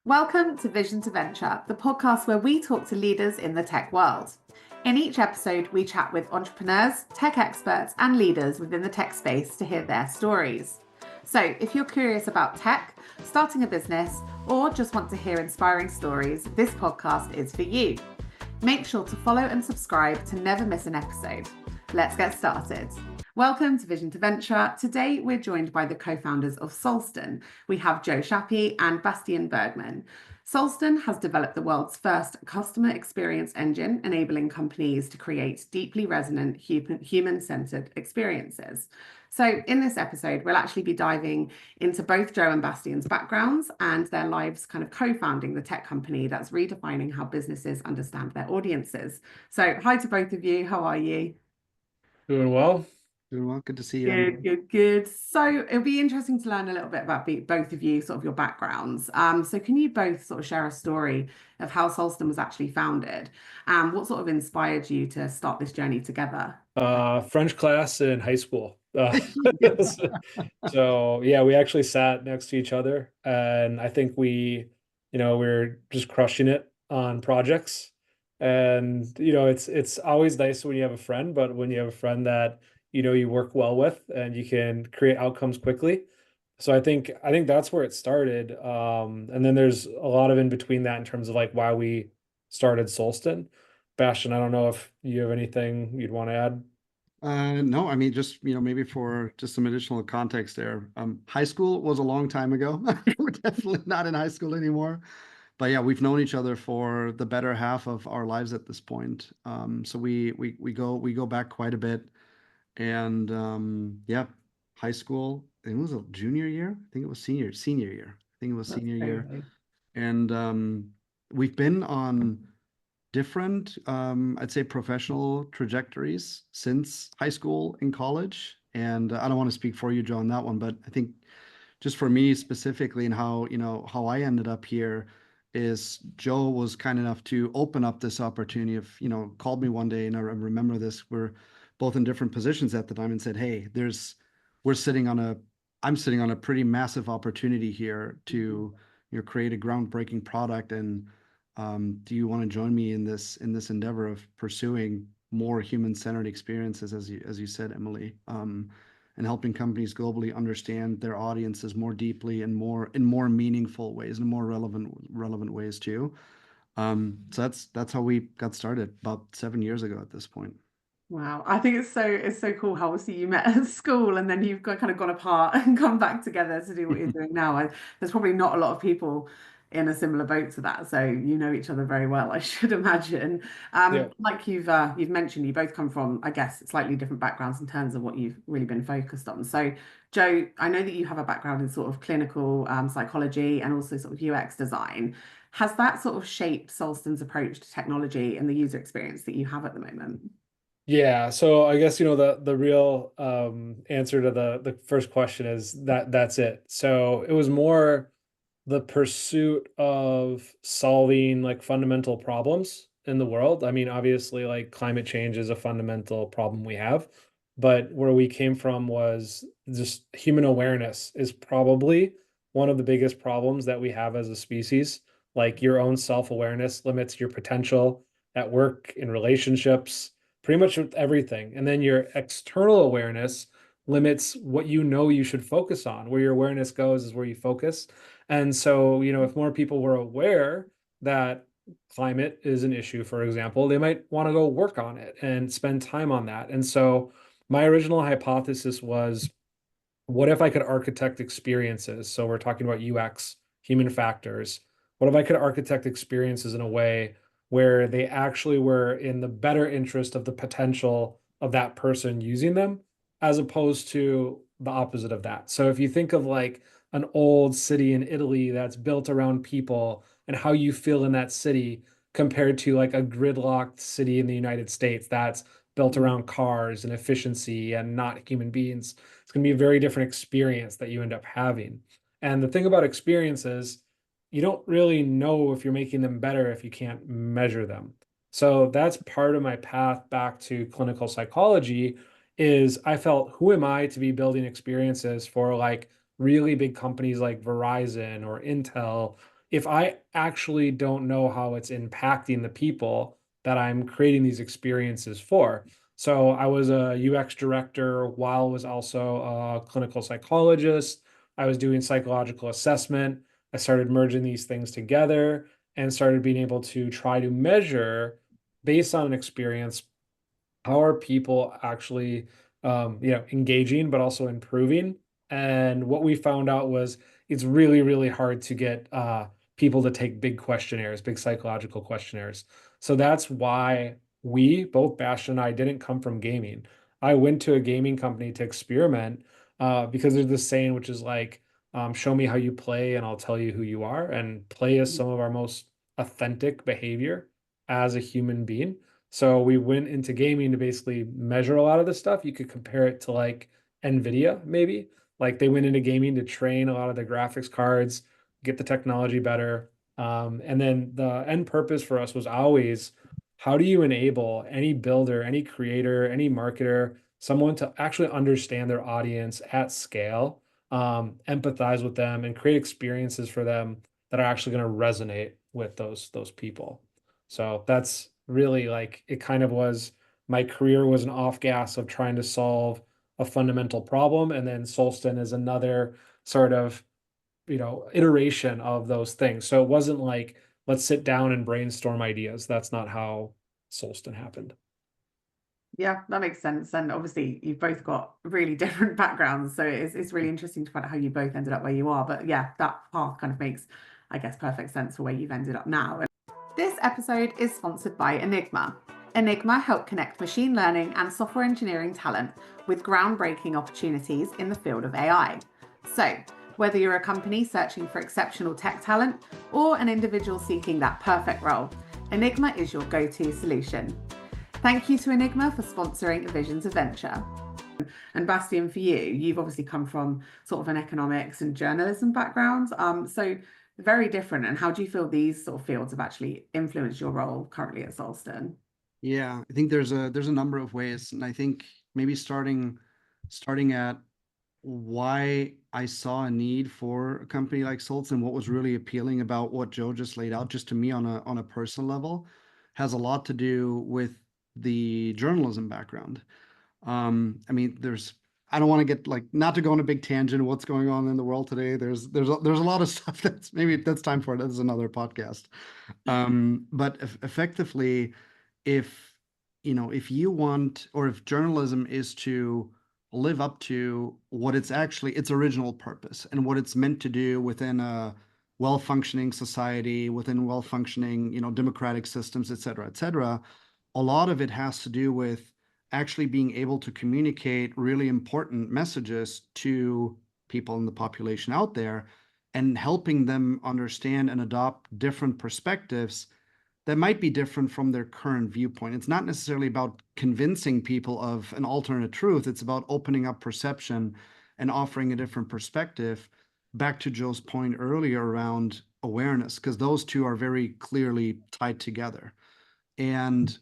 Welcome to Vision to Venture, the podcast where we talk to leaders in the tech world. In each episode, we chat with entrepreneurs, tech experts, and leaders within the tech space to hear their stories. So, if you're curious about tech, starting a business, or just want to hear inspiring stories, this podcast is for you. Make sure to follow and subscribe to never miss an episode. Let's get started. Welcome to Vision to Venture. Today, we're joined by the co-founders of Solsten. We have Schaeppi and Bastian Bergmann. Solsten has developed the world's first customer experience engine, enabling companies to create deeply resonant human-centered experiences. So in this episode, we'll actually be diving into both Joe and Bastian's backgrounds and their lives kind of co-founding the tech company that's redefining how businesses understand their audiences. So hi to both of you. How are you? Doing well. Doing well. Good to see you, Good, Emily. good, good. So it'll be interesting to learn a little bit about both of you, sort of your backgrounds. So can you both sort of share a story of how Solston was actually founded? And what sort of inspired you to start this journey together? French class in high school. So yeah, we actually sat next to each other, and I think we were just crushing it on projects. And it's always nice when you have a friend, but when you have a friend that you work well with and you can create outcomes quickly. So I think that's where it started. And then there's a lot of in between that in terms of like why we started Solston. Bastian, I don't know if you have anything you'd want to add. No, I mean, just, maybe for just some additional context there. High school was a long time ago. We're definitely not in high school anymore. But yeah, we've known each other for the better half of our lives at this point. So we go back quite a bit. And yeah, high school, it was a junior year. I think it was senior year. I think it was That's senior year. crazy. And we've been on different, I'd say, professional trajectories since high school and college. And I don't want to speak for you, Joe, on that one, but I think just for me specifically and how I ended up here is Joe was kind enough to open up this opportunity of, called me one day, and I remember this, we're both in different positions at the time, and said, hey, we're sitting on a, I'm sitting on a pretty massive opportunity here to, create a groundbreaking product. And do you want to join me in this endeavor of pursuing more human-centered experiences, as you said, Emily, and helping companies globally understand their audiences more deeply and more meaningful ways and more relevant ways too. So that's how we got started about 7 years ago at this point. Wow, I think it's so cool how obviously you met at school and then you've kind of gone apart and come back together to do what you're doing now. There's probably not a lot of people in a similar boat to that, so you know each other very well, I should imagine. Yeah. Like you've mentioned, you both come from, I guess, slightly different backgrounds in terms of what you've really been focused on. So, Joe, I know that you have a background in sort of clinical psychology and also sort of UX design. Has that sort of shaped Solston's approach to technology and the user experience that you have at the moment? Yeah, so I guess the real answer to the first question is that's it. So it was more the pursuit of solving like fundamental problems in the world. I mean, obviously, like climate change is a fundamental problem we have, but where we came from was just human awareness is probably one of the biggest problems that we have as a species. Like your own self-awareness limits your potential at work, in relationships, pretty much with everything. And then your external awareness limits what you should focus on. Where your awareness goes is where you focus. And so, if more people were aware that climate is an issue, for example, they might want to go work on it and spend time on that. And so, my original hypothesis was, what if I could architect experiences? So, we're talking about UX, human factors. What if I could architect experiences in a way where they actually were in the better interest of the potential of that person using them, as opposed to the opposite of that? So, if you think of like an old city in Italy that's built around people and how you feel in that city compared to like a gridlocked city in the United States that's built around cars and efficiency and not human beings, it's going to be a very different experience that you end up having. And the thing about experiences, you don't really know if you're making them better if you can't measure them. So that's part of my path back to clinical psychology is I felt, who am I to be building experiences for like really big companies like Verizon or Intel if I actually don't know how it's impacting the people that I'm creating these experiences for. So I was a UX director while I was also a clinical psychologist. I was doing psychological assessment. I started merging these things together and started being able to try to measure based on an experience, how are people actually engaging but also improving. And what we found out was it's really, really hard to get people to take big questionnaires, big psychological questionnaires. So that's why we, both Bastian and I, didn't come from gaming. I went to a gaming company to experiment because there's this saying which is like, show me how you play and I'll tell you who you are. And play is some of our most authentic behavior as a human being. So we went into gaming to basically measure a lot of this stuff. You could compare it to like NVIDIA, maybe. Like they went into gaming to train a lot of the graphics cards, get the technology better. And then the end purpose for us was always, how do you enable any builder, any creator, any marketer, someone to actually understand their audience at scale, empathize with them, and create experiences for them that are actually going to resonate with those people. So that's really like it kind of was, my career was an off gas of trying to solve a fundamental problem. And then Solsten is another sort of, iteration of those things. So it wasn't like, let's sit down and brainstorm ideas. That's not how Solsten happened. Yeah, that makes sense. And obviously, you've both got really different backgrounds. So it's really interesting to find out how you both ended up where you are. But yeah, that path kind of makes, I guess, perfect sense for where you've ended up now. This episode is sponsored by Enigma. Enigma help connect machine learning and software engineering talent with groundbreaking opportunities in the field of AI. So, whether you're a company searching for exceptional tech talent or an individual seeking that perfect role, Enigma is your go-to solution. Thank you to Enigma for sponsoring Visions of Venture. And Bastian, for you, you've obviously come from sort of an economics and journalism background. So very different. And how do you feel these sort of fields have actually influenced your role currently at Solsten? Yeah, I think there's a number of ways, and I think maybe starting at why I saw a need for a company like Solsten, what was really appealing about what Joe just laid out, just to me on a personal level, has a lot to do with the journalism background. I mean, I don't want to get like, not to go on a big tangent of what's going on in the world today. There's a lot of stuff that's time for it. That's another podcast. But effectively, if if you want, or if journalism is to live up to what its original purpose and what it's meant to do within a well-functioning society, within well-functioning, democratic systems, et cetera, a lot of it has to do with actually being able to communicate really important messages to people in the population out there and helping them understand and adopt different perspectives that might be different from their current viewpoint. It's not necessarily about convincing people of an alternate truth. It's about opening up perception and offering a different perspective. Back to Joe's point earlier around awareness, because those two are very clearly tied together. And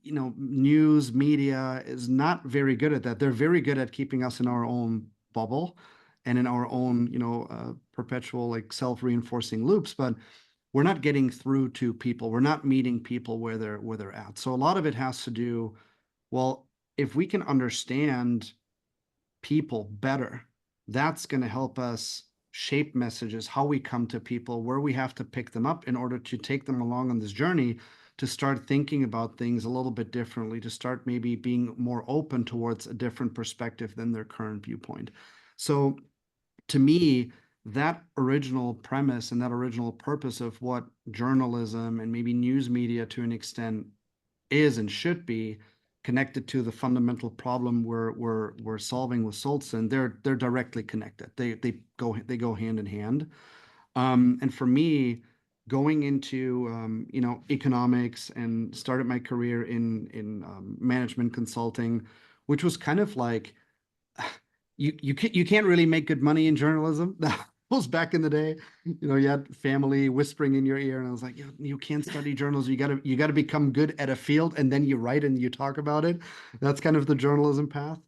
news media is not very good at that. They're very good at keeping us in our own bubble and in our own, perpetual like self-reinforcing loops, but we're not getting through to people. We're not meeting people where they're at. So a lot of it has to do, well, if we can understand people better, that's going to help us shape messages, how we come to people, where we have to pick them up in order to take them along on this journey, to start thinking about things a little bit differently, to start maybe being more open towards a different perspective than their current viewpoint. So to me, that original premise and that original purpose of what journalism and maybe news media to an extent is and should be, connected to the fundamental problem we're solving with Solsten, they're directly connected. They go hand in hand. And for me, going into economics and started my career in management consulting, which was kind of like, you can't really make good money in journalism. That was back in the day. You had family whispering in your ear, and I was like, you can't study journalism. You gotta become good at a field, and then you write and you talk about it. That's kind of the journalism path.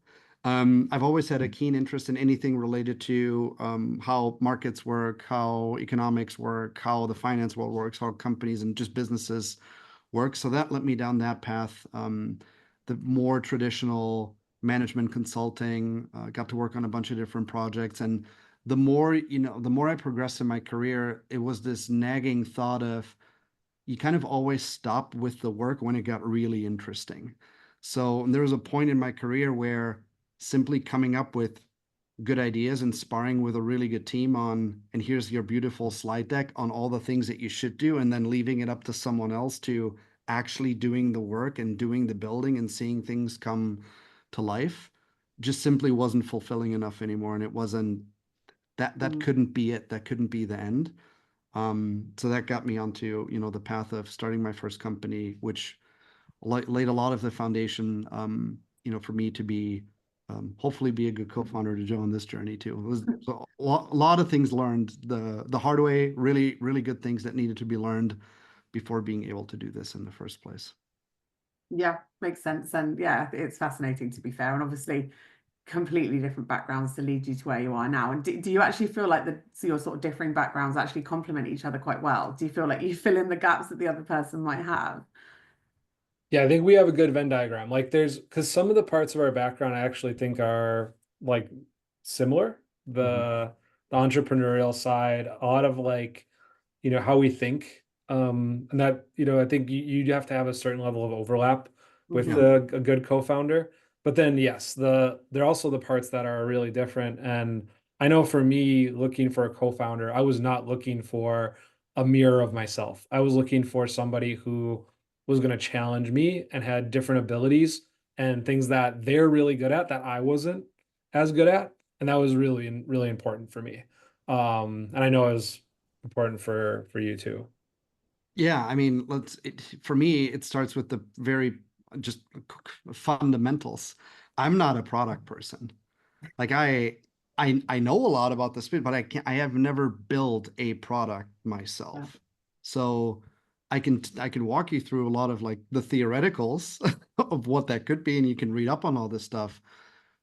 I've always had a keen interest in anything related to how markets work, how economics work, how the finance world works, how companies and just businesses work. So that led me down that path. The more traditional management consulting, got to work on a bunch of different projects. And the more, the more I progressed in my career, it was this nagging thought of you kind of always stop with the work when it got really interesting. So there was a point in my career where simply coming up with good ideas and sparring with a really good team on, and here's your beautiful slide deck on all the things that you should do, and then leaving it up to someone else to actually doing the work and doing the building and seeing things come to life just simply wasn't fulfilling enough anymore. And it wasn't that couldn't be it. That couldn't be the end. So that got me onto, the path of starting my first company, which laid a lot of the foundation, for me to be, hopefully be a good co-founder to join this journey too. It was a lot of things learned the hard way, really, really good things that needed to be learned before being able to do this in the first place. Yeah, makes sense. And yeah, it's fascinating, to be fair. And obviously completely different backgrounds to lead you to where you are now. And do you actually feel like your sort of differing backgrounds actually complement each other quite well? Do you feel like you fill in the gaps that the other person might have? Yeah, I think we have a good Venn diagram. Like because some of the parts of our background I actually think are like similar. The entrepreneurial side, a lot of like, how we think. And that, I think you have to have a certain level of overlap with Yeah. a good co-founder. But then yes, there are also the parts that are really different. And I know for me, looking for a co-founder, I was not looking for a mirror of myself. I was looking for somebody who was going to challenge me and had different abilities and things that they're really good at that I wasn't as good at. And that was really, really important for me. And I know it was important for you too. Yeah, I mean, for me, it starts with the very just fundamentals. I'm not a product person. Like I know a lot about the space, but I have never built a product Yeah. myself. So I can walk you through a lot of like the theoreticals of what that could be, and you can read up on all this stuff.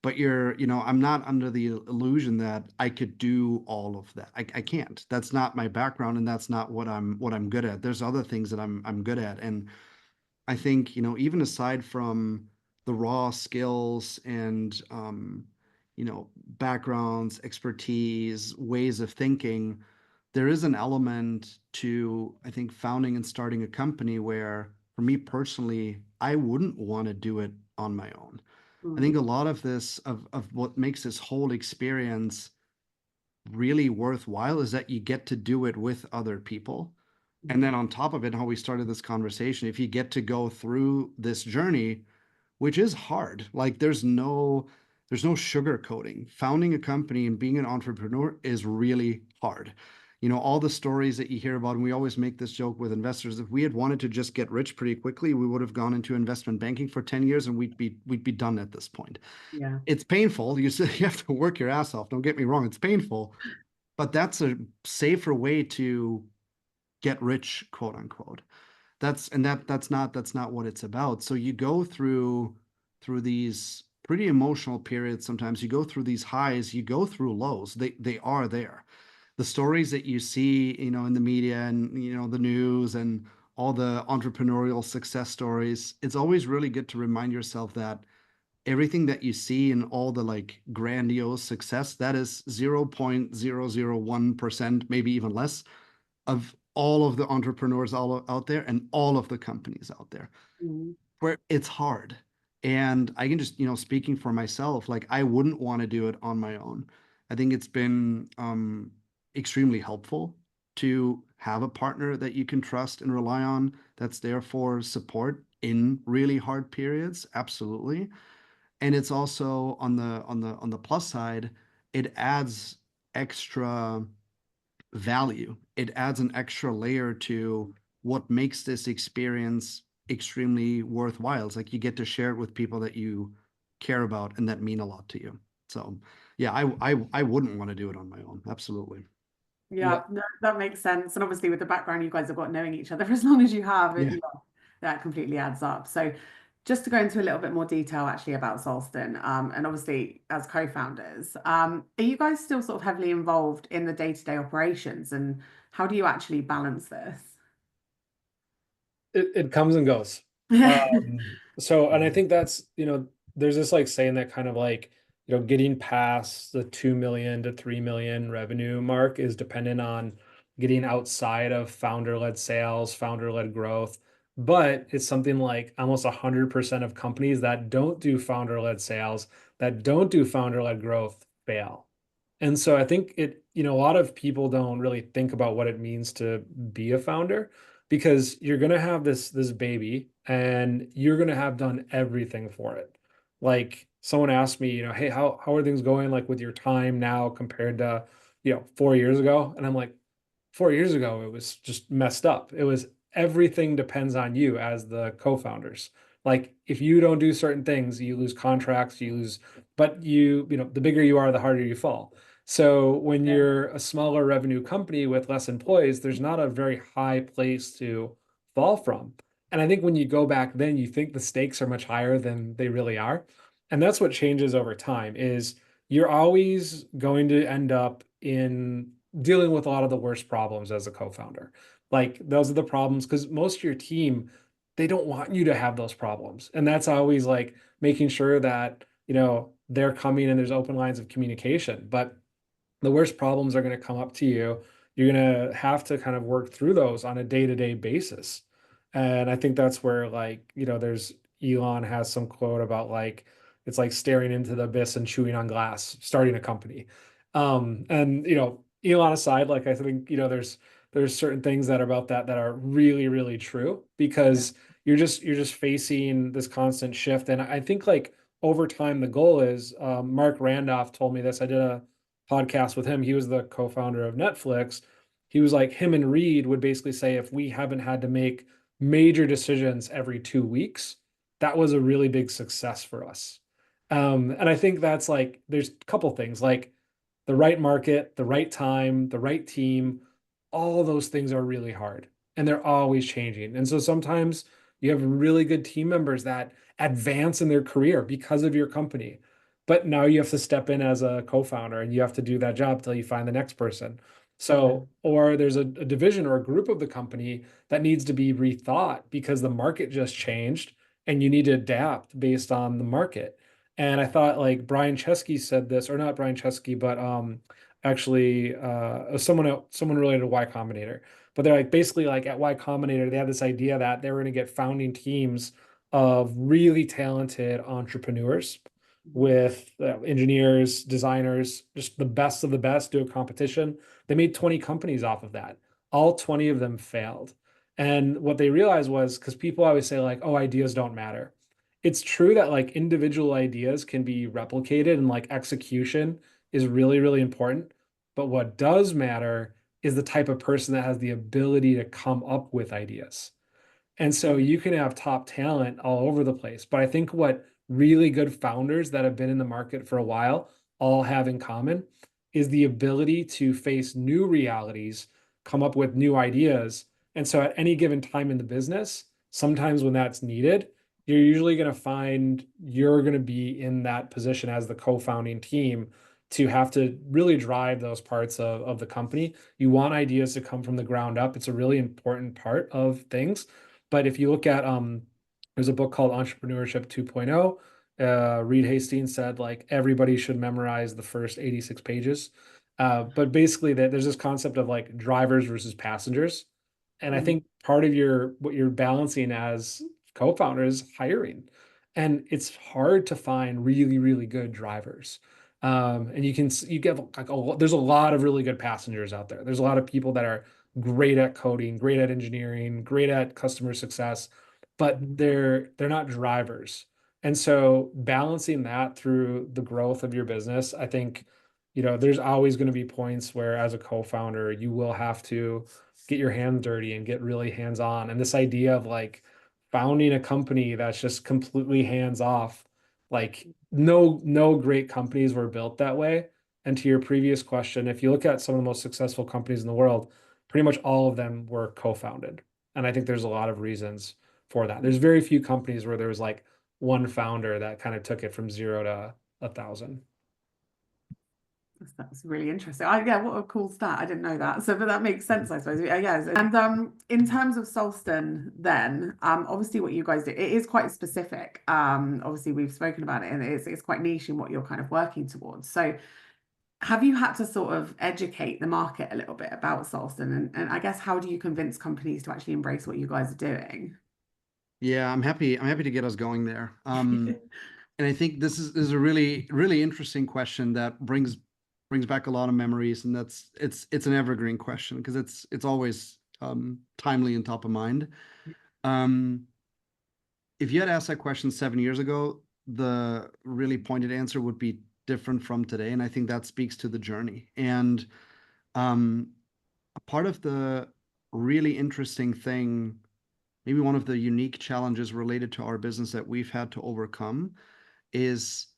But I'm not under the illusion that I could do all of that. I can't. That's not my background, and that's not what I'm good at. There's other things that I'm good at. And I think, even aside from the raw skills and, backgrounds, expertise, ways of thinking, there is an element to, I think, founding and starting a company where, for me personally, I wouldn't want to do it on my own. I think a lot of this, of what makes this whole experience really worthwhile is that you get to do it with other people. And then on top of it, how we started this conversation, if you get to go through this journey, which is hard, like there's no sugarcoating. Founding a company and being an entrepreneur is really hard. All the stories that you hear about, and we always make this joke with investors, if we had wanted to just get rich pretty quickly, we would have gone into investment banking for 10 years and we'd be done at this point. Yeah. It's painful. You have to work your ass off. Don't get me wrong, it's painful, but that's a safer way to get rich, quote unquote. That's not what it's about. So you go through these pretty emotional periods. Sometimes you go through these highs, you go through lows. They are there. The stories that you see, in the media and, the news and all the entrepreneurial success stories, it's always really good to remind yourself that everything that you see in all the like grandiose success, that is 0.001%, maybe even less, of all of the entrepreneurs all out there and all of the companies out there, where it's hard. And I can just, speaking for myself, like I wouldn't want to do it on my own. I think it's been extremely helpful to have a partner that you can trust and rely on, that's there for support in really hard periods. Absolutely. And it's also on the plus side, it adds extra value. It adds an extra layer to what makes this experience extremely worthwhile. It's like you get to share it with people that you care about and that mean a lot to you. So yeah, I wouldn't want to do it on my own. Absolutely. Yeah, no, that makes sense. And obviously with the background you guys have got knowing each other for as long as you have, Yeah. that completely adds up. So just to go into a little bit more detail actually about Solsten, and obviously as co-founders, are you guys still sort of heavily involved in the day-to-day operations, and how do you actually balance this? It comes and goes. So, and I think that's, there's this like saying that kind of like, getting past the 2 million to 3 million revenue mark is dependent on getting outside of founder-led sales, founder-led growth. But it's something like almost 100% of companies that don't do founder-led sales, that don't do founder-led growth fail. And so I think a lot of people don't really think about what it means to be a founder, because you're going to have this baby and you're going to have done everything for it. Like someone asked me, hey, how are things going like with your time now compared to, 4 years ago? And I'm like, 4 years ago, it was just messed up. It was everything depends on you as the co-founders. Like if you don't do certain things, you lose contracts, but the bigger you are, the harder you fall. So when Yeah. you're a smaller revenue company with less employees, there's not a very high place to fall from. And I think when you go back then, you think the stakes are much higher than they really are. And that's what changes over time is you're always going to end up in dealing with a lot of the worst problems as a co-founder. Like those are the problems because most of your team, they don't want you to have those problems. And that's always like making sure that, they're coming and there's open lines of communication. But the worst problems are going to come up to you. You're going to have to kind of work through those on a day-to-day basis. And I think that's where like, there's Elon has some quote about like it's like staring into the abyss and chewing on glass, starting a company. And Elon aside, like I think, there's certain things that are about that are really, really true because you're just facing this constant shift. And I think like over time the goal is Mark Randolph told me this. I did a podcast with him. He was the co-founder of Netflix. He was like him and Reed would basically say if we haven't had to make major decisions every 2 weeks, that was a really big success for us. And I think that's like there's a couple things like the right market, the right time, the right team, all those things are really hard and they're always changing. And so sometimes you have really good team members that advance in their career because of your company. But now you have to step in as a co-founder and you have to do that job till you find the next person. So, or there's a division or a group of the company that needs to be rethought because the market just changed and you need to adapt based on the market. And I thought like Brian Chesky said this, or not Brian Chesky, but actually someone related to Y Combinator. But they're like basically like at Y Combinator, they had this idea that they were going to get founding teams of really talented entrepreneurs with engineers, designers, just the best of the best, do a competition. They made 20 companies off of that. All 20 of them failed. And what they realized was because people always say, like, oh, ideas don't matter. It's true that like individual ideas can be replicated and like execution is really, really important. But what does matter is the type of person that has the ability to come up with ideas. And so you can have top talent all over the place. But I think what really good founders that have been in the market for a while all have in common is the ability to face new realities, come up with new ideas. And so at any given time in the business, sometimes when that's needed, you're usually going to find you're going to be in that position as the co-founding team to have to really drive those parts of the company. You want ideas to come from the ground up. It's a really important part of things. But if you look at there's a book called Entrepreneurship 2.0. Reed Hastings said like everybody should memorize the first 86 pages. But basically that there's this concept of like drivers versus passengers. And I think part of what you're balancing as co-founder is hiring. And it's hard to find really, really good drivers. And you get like there's a lot of really good passengers out there. There's a lot of people that are great at coding, great at engineering, great at customer success, but they're not drivers. And so balancing that through the growth of your business, I think, there's always going to be points where as a co-founder, you will have to get your hands dirty and get really hands-on. And this idea of like founding a company that's just completely hands off, like no great companies were built that way. And to your previous question, if you look at some of the most successful companies in the world, pretty much all of them were co-founded. And I think there's a lot of reasons for that. There's very few companies where there was like one founder that kind of took it from 0 to 1,000. That's really interesting. Yeah, what a cool stat. I didn't know that. So, but that makes sense, I suppose. Yeah. And in terms of Solsten, then obviously what you guys do, it is quite specific. Obviously we've spoken about it, and it's quite niche in what you're kind of working towards. So, have you had to sort of educate the market a little bit about Solsten, and I guess how do you convince companies to actually embrace what you guys are doing? Yeah, I'm happy to get us going there. And I think this is a really interesting question that brings back a lot of memories, and it's an evergreen question because it's always timely and top of mind. Um, if you had asked that question 7 years ago, the really pointed answer would be different from today, and I think that speaks to the journey. And um, a part of the really interesting thing, maybe one of the unique challenges related to our business that we've had to overcome, is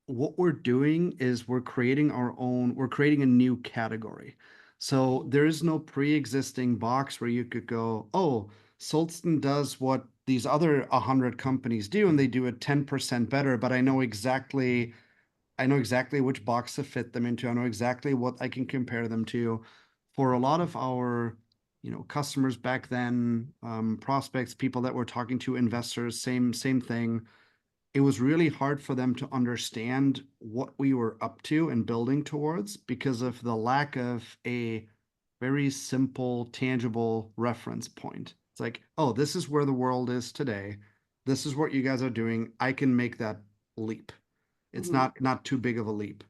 what we're doing is we're creating a new category. So there is no pre-existing box where you could go, oh, Solsten does what these other 100 companies do, and they do it 10% better, but I know exactly which box to fit them into. I know exactly what I can compare them to. For a lot of our, customers back then, prospects, people that we're talking to, investors, same thing. It was really hard for them to understand what we were up to and building towards because of the lack of a very simple, tangible reference point. It's like, oh, this is where the world is today. This is what you guys are doing. I can make that leap. It's Mhm. not too big of a leap.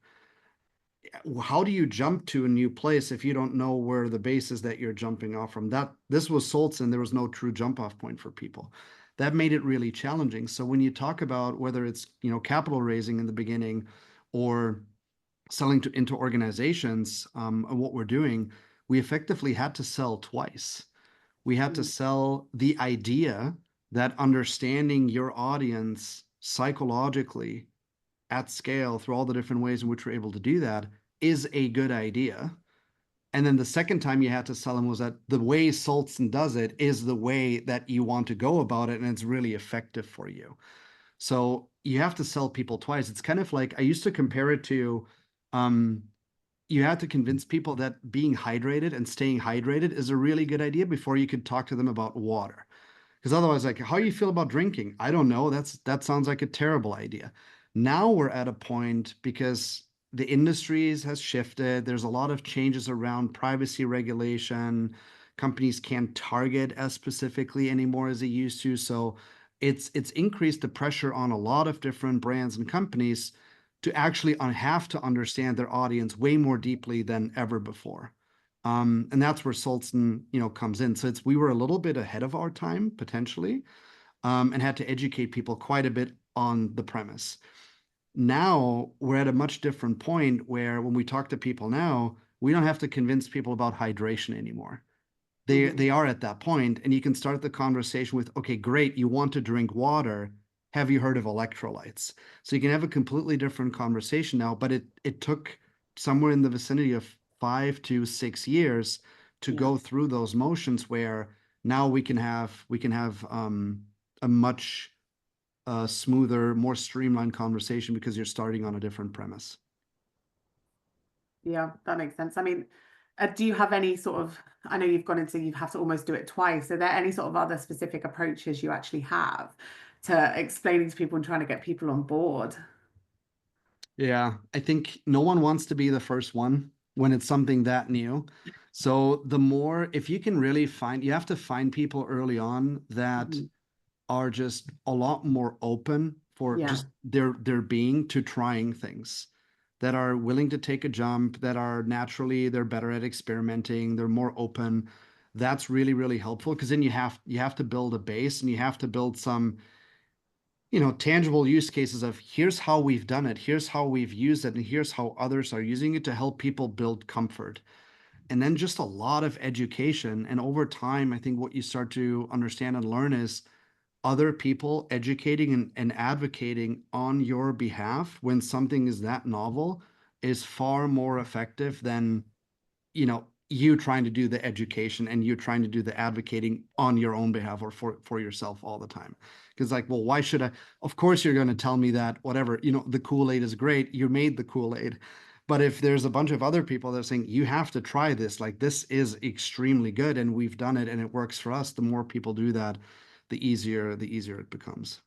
How do you jump to a new place if you don't know where the base is that you're jumping off from? That this was Solsten, there was no true jump off point for people. That made it really challenging. So when you talk about whether it's capital raising in the beginning or selling into organizations, and what we're doing, we effectively had to sell twice. We had to Mhm. sell the idea that understanding your audience psychologically at scale through all the different ways in which we're able to do that is a good idea. And then the second time you had to sell them was that the way Solsten does it is the way that you want to go about it, and it's really effective for you. So you have to sell people twice. It's kind of like I used to compare it to um, you had to convince people that being hydrated and staying hydrated is a really good idea before you could talk to them about water. Because otherwise, like, how you feel about drinking? I don't know. That sounds like a terrible idea. Now we're at a point because the industries has shifted. There's a lot of changes around privacy regulation. Companies can't target as specifically anymore as they used to. So it's increased the pressure on a lot of different brands and companies to actually have to understand their audience way more deeply than ever before. And that's where Solsten, comes in. So we were a little bit ahead of our time potentially, and had to educate people quite a bit on the premise. Now we're at a much different point where when we talk to people now, we don't have to convince people about hydration anymore. Mhm. They are at that point, and you can start the conversation with, okay, great, you want to drink water. Have you heard of electrolytes? So you can have a completely different conversation now, but it took somewhere in the vicinity of 5 to 6 years to Yeah. go through those motions where now we can have a much smoother, more streamlined conversation because you're starting on a different premise. Yeah, that makes sense. I mean, do you have any sort of, I know you've gone into, you have to almost do it twice. Are there any sort of other specific approaches you actually have to explaining to people and trying to get people on board? Yeah, I think no one wants to be the first one when it's something that new. So the more, if you can really you have to find people early on that Mhm. are just a lot more open for Yeah. just their being to trying things, that are willing to take a jump, that are naturally they're better at experimenting, they're more open. That's really, really helpful because then you have to build a base and you have to build some tangible use cases of here's how we've done it, here's how we've used it, and here's how others are using it to help people build comfort. And then just a lot of education. And over time, I think what you start to understand and learn is other people educating and advocating on your behalf when something is that novel is far more effective than, you trying to do the education and you trying to do the advocating on your own behalf or for yourself all the time. Because like, well, why should I? Of course, you're going to tell me that whatever, the Kool-Aid is great. You made the Kool-Aid. But if there's a bunch of other people that are saying, you have to try this, like this is extremely good and we've done it and it works for us, the more people do that, the easier it becomes.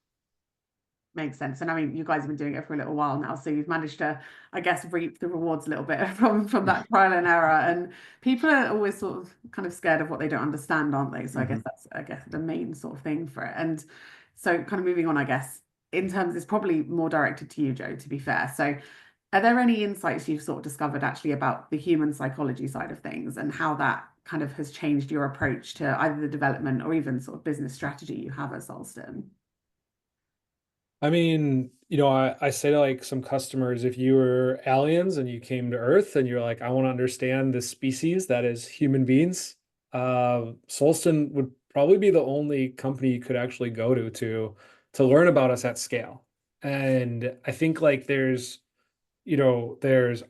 Makes sense. And I mean, you guys have been doing it for a little while now, so you've managed to, I guess, reap the rewards a little bit from that trial and error. And people are always sort of kind of scared of what they don't understand, aren't they? So I guess that's the main sort of thing for it. And so kind of moving on, I guess, in terms, it's probably more directed to you, Joe, to be fair. So are there any insights you've sort of discovered actually about the human psychology side of things and how that kind of has changed your approach to either the development or even sort of business strategy you have at Solsten? I mean, I say to like some customers, if you were aliens and you came to Earth and you're like, I want to understand this species that is human beings, Solsten would probably be the only company you could actually go to learn about us at scale. And I think like there's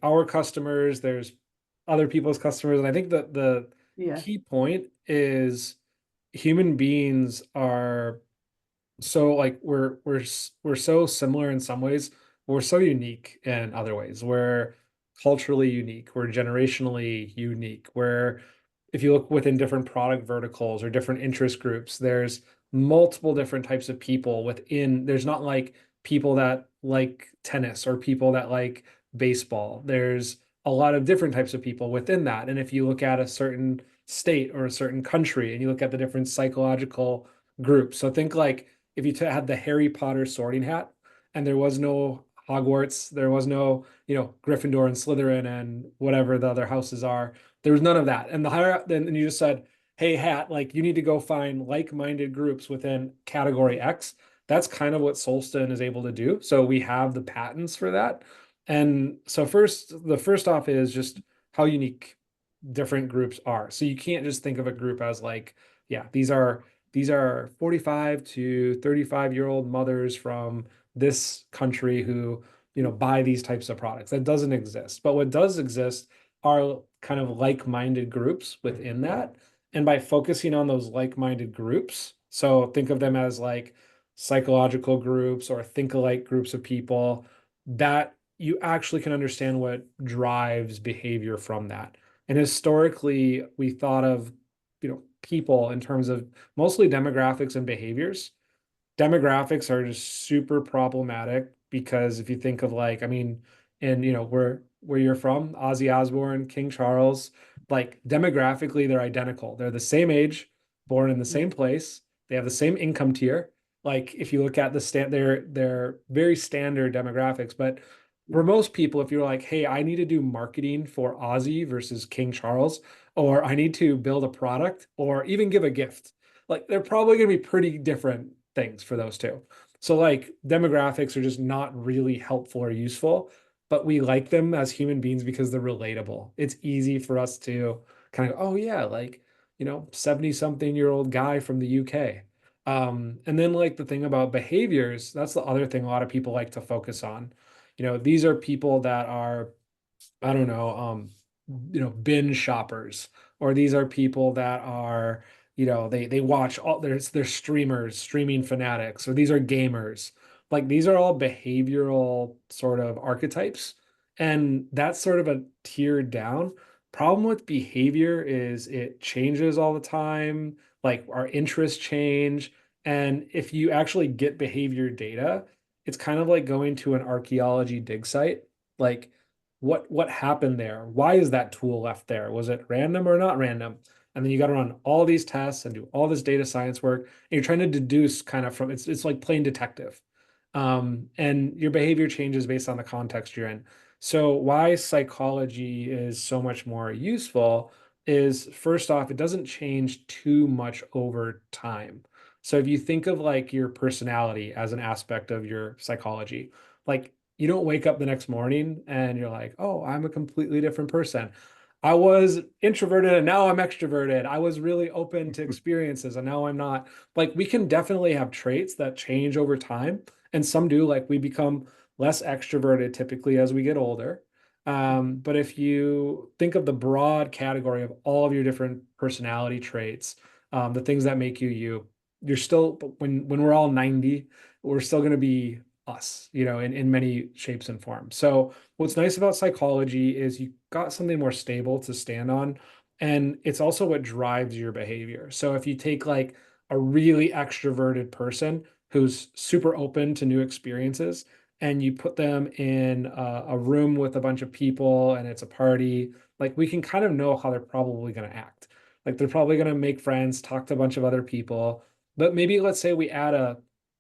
our customers, there's other people's customers, and I think that the Yeah. key point is human beings are so like we're so similar in some ways, but we're so unique in other ways. We're culturally unique, we're generationally unique. We're if you look within different product verticals or different interest groups, there's multiple different types of people within. There's not like people that like tennis or people that like baseball. There's a lot of different types of people within that. And if you look at a certain state or a certain country and you look at the different psychological groups, so think like if you had the Harry Potter sorting hat and there was no Hogwarts, there was no, Gryffindor and Slytherin and whatever the other houses are. There was none of that. And the higher then you just said, hey, hat, like you need to go find like-minded groups within category X. That's kind of what Solsten is able to do. So we have the patents for that. And so the first off is just how unique different groups are. So you can't just think of a group as like, yeah, these are 45 to 35-year-old mothers from this country who, buy these types of products. That doesn't exist. But what does exist are kind of like-minded groups within that. And by focusing on those like-minded groups, so think of them as like psychological groups or think-alike groups of people, that you actually can understand what drives behavior from that. And historically, we thought of, people in terms of mostly demographics and behaviors. Demographics are just super problematic because if you think of like, I mean, and where you're from, Ozzy Osbourne, King Charles, like demographically, they're identical. They're the same age, born in the same place. They have the same income tier. Like if you look at they're very standard demographics. But for most people, if you're like, hey, I need to do marketing for Ozzy versus King Charles, or I need to build a product or even give a gift, like they're probably going to be pretty different things for those two. So like demographics are just not really helpful or useful, but we like them as human beings because they're relatable. It's easy for us to kind of, oh yeah, like, 70 something year old guy from the UK. And then like the thing about behaviors, that's the other thing a lot of people like to focus on. These are people that are, I don't know, binge shoppers, or these are people that are, they watch all they're streamers, streaming fanatics, or these are gamers. Like these are all behavioral sort of archetypes, and that's sort of a tier down. Problem with behavior is it changes all the time. Like our interests change, and if you actually get behavior data, it's kind of like going to an archaeology dig site. Like what happened there? Why is that tool left there? Was it random or not random? And then you got to run all these tests and do all this data science work. And you're trying to deduce kind of from it's like playing detective. And your behavior changes based on the context you're in. So why psychology is so much more useful is first off, it doesn't change too much over time. So if you think of like your personality as an aspect of your psychology, like you don't wake up the next morning and you're like, oh, I'm a completely different person. I was introverted and now I'm extroverted. I was really open to experiences and now I'm not. Like we can definitely have traits that change over time. And some do, like we become less extroverted typically as we get older. But if you think of the broad category of all of your different personality traits, the things that make you you, you're still, when we're all 90, we're still going to be us, in many shapes and forms. So what's nice about psychology is you got something more stable to stand on, and it's also what drives your behavior. So if you take like a really extroverted person who's super open to new experiences, and you put them in a room with a bunch of people and it's a party, like we can kind of know how they're probably going to act. Like they're probably going to make friends, talk to a bunch of other people. But maybe let's say we add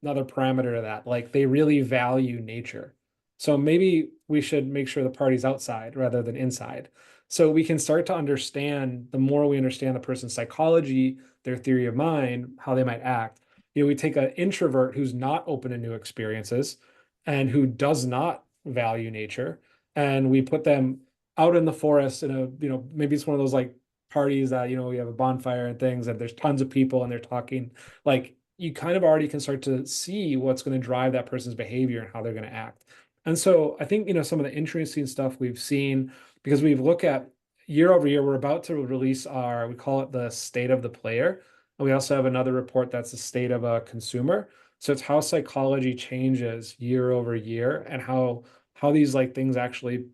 another parameter to that, like they really value nature. So maybe we should make sure the party's outside rather than inside. So we can start to understand, the more we understand the person's psychology, their theory of mind, how they might act. We take an introvert who's not open to new experiences and who does not value nature, and we put them out in the forest in maybe it's one of those like parties that, we have a bonfire and things, and there's tons of people and they're talking. Like you kind of already can start to see what's going to drive that person's behavior and how they're going to act. And so I think, some of the interesting stuff we've seen, because we've looked at year over year, we're about to release we call it the state of the player. And we also have another report that's the state of a consumer. So it's how psychology changes year over year, and how these like things actually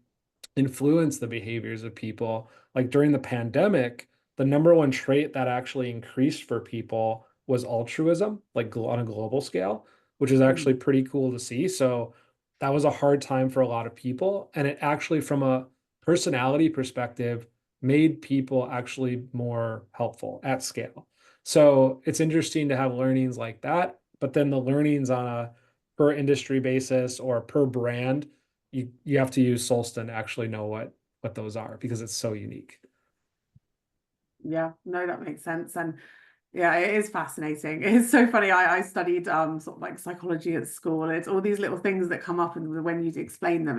influence the behaviors of people. Like during the pandemic, the number one trait that actually increased for people was altruism, like on a global scale, which is actually pretty cool to see. So that was a hard time for a lot of people. And it actually, from a personality perspective, made people actually more helpful at scale. So it's interesting to have learnings like that, but then the learnings on a per industry basis or per brand, you have to use Solsten to actually know what those are, because it's so unique. Yeah, no, that makes sense. And yeah, it is fascinating. It's so funny. I studied sort of like psychology at school. It's all these little things that come up, and when you explain them,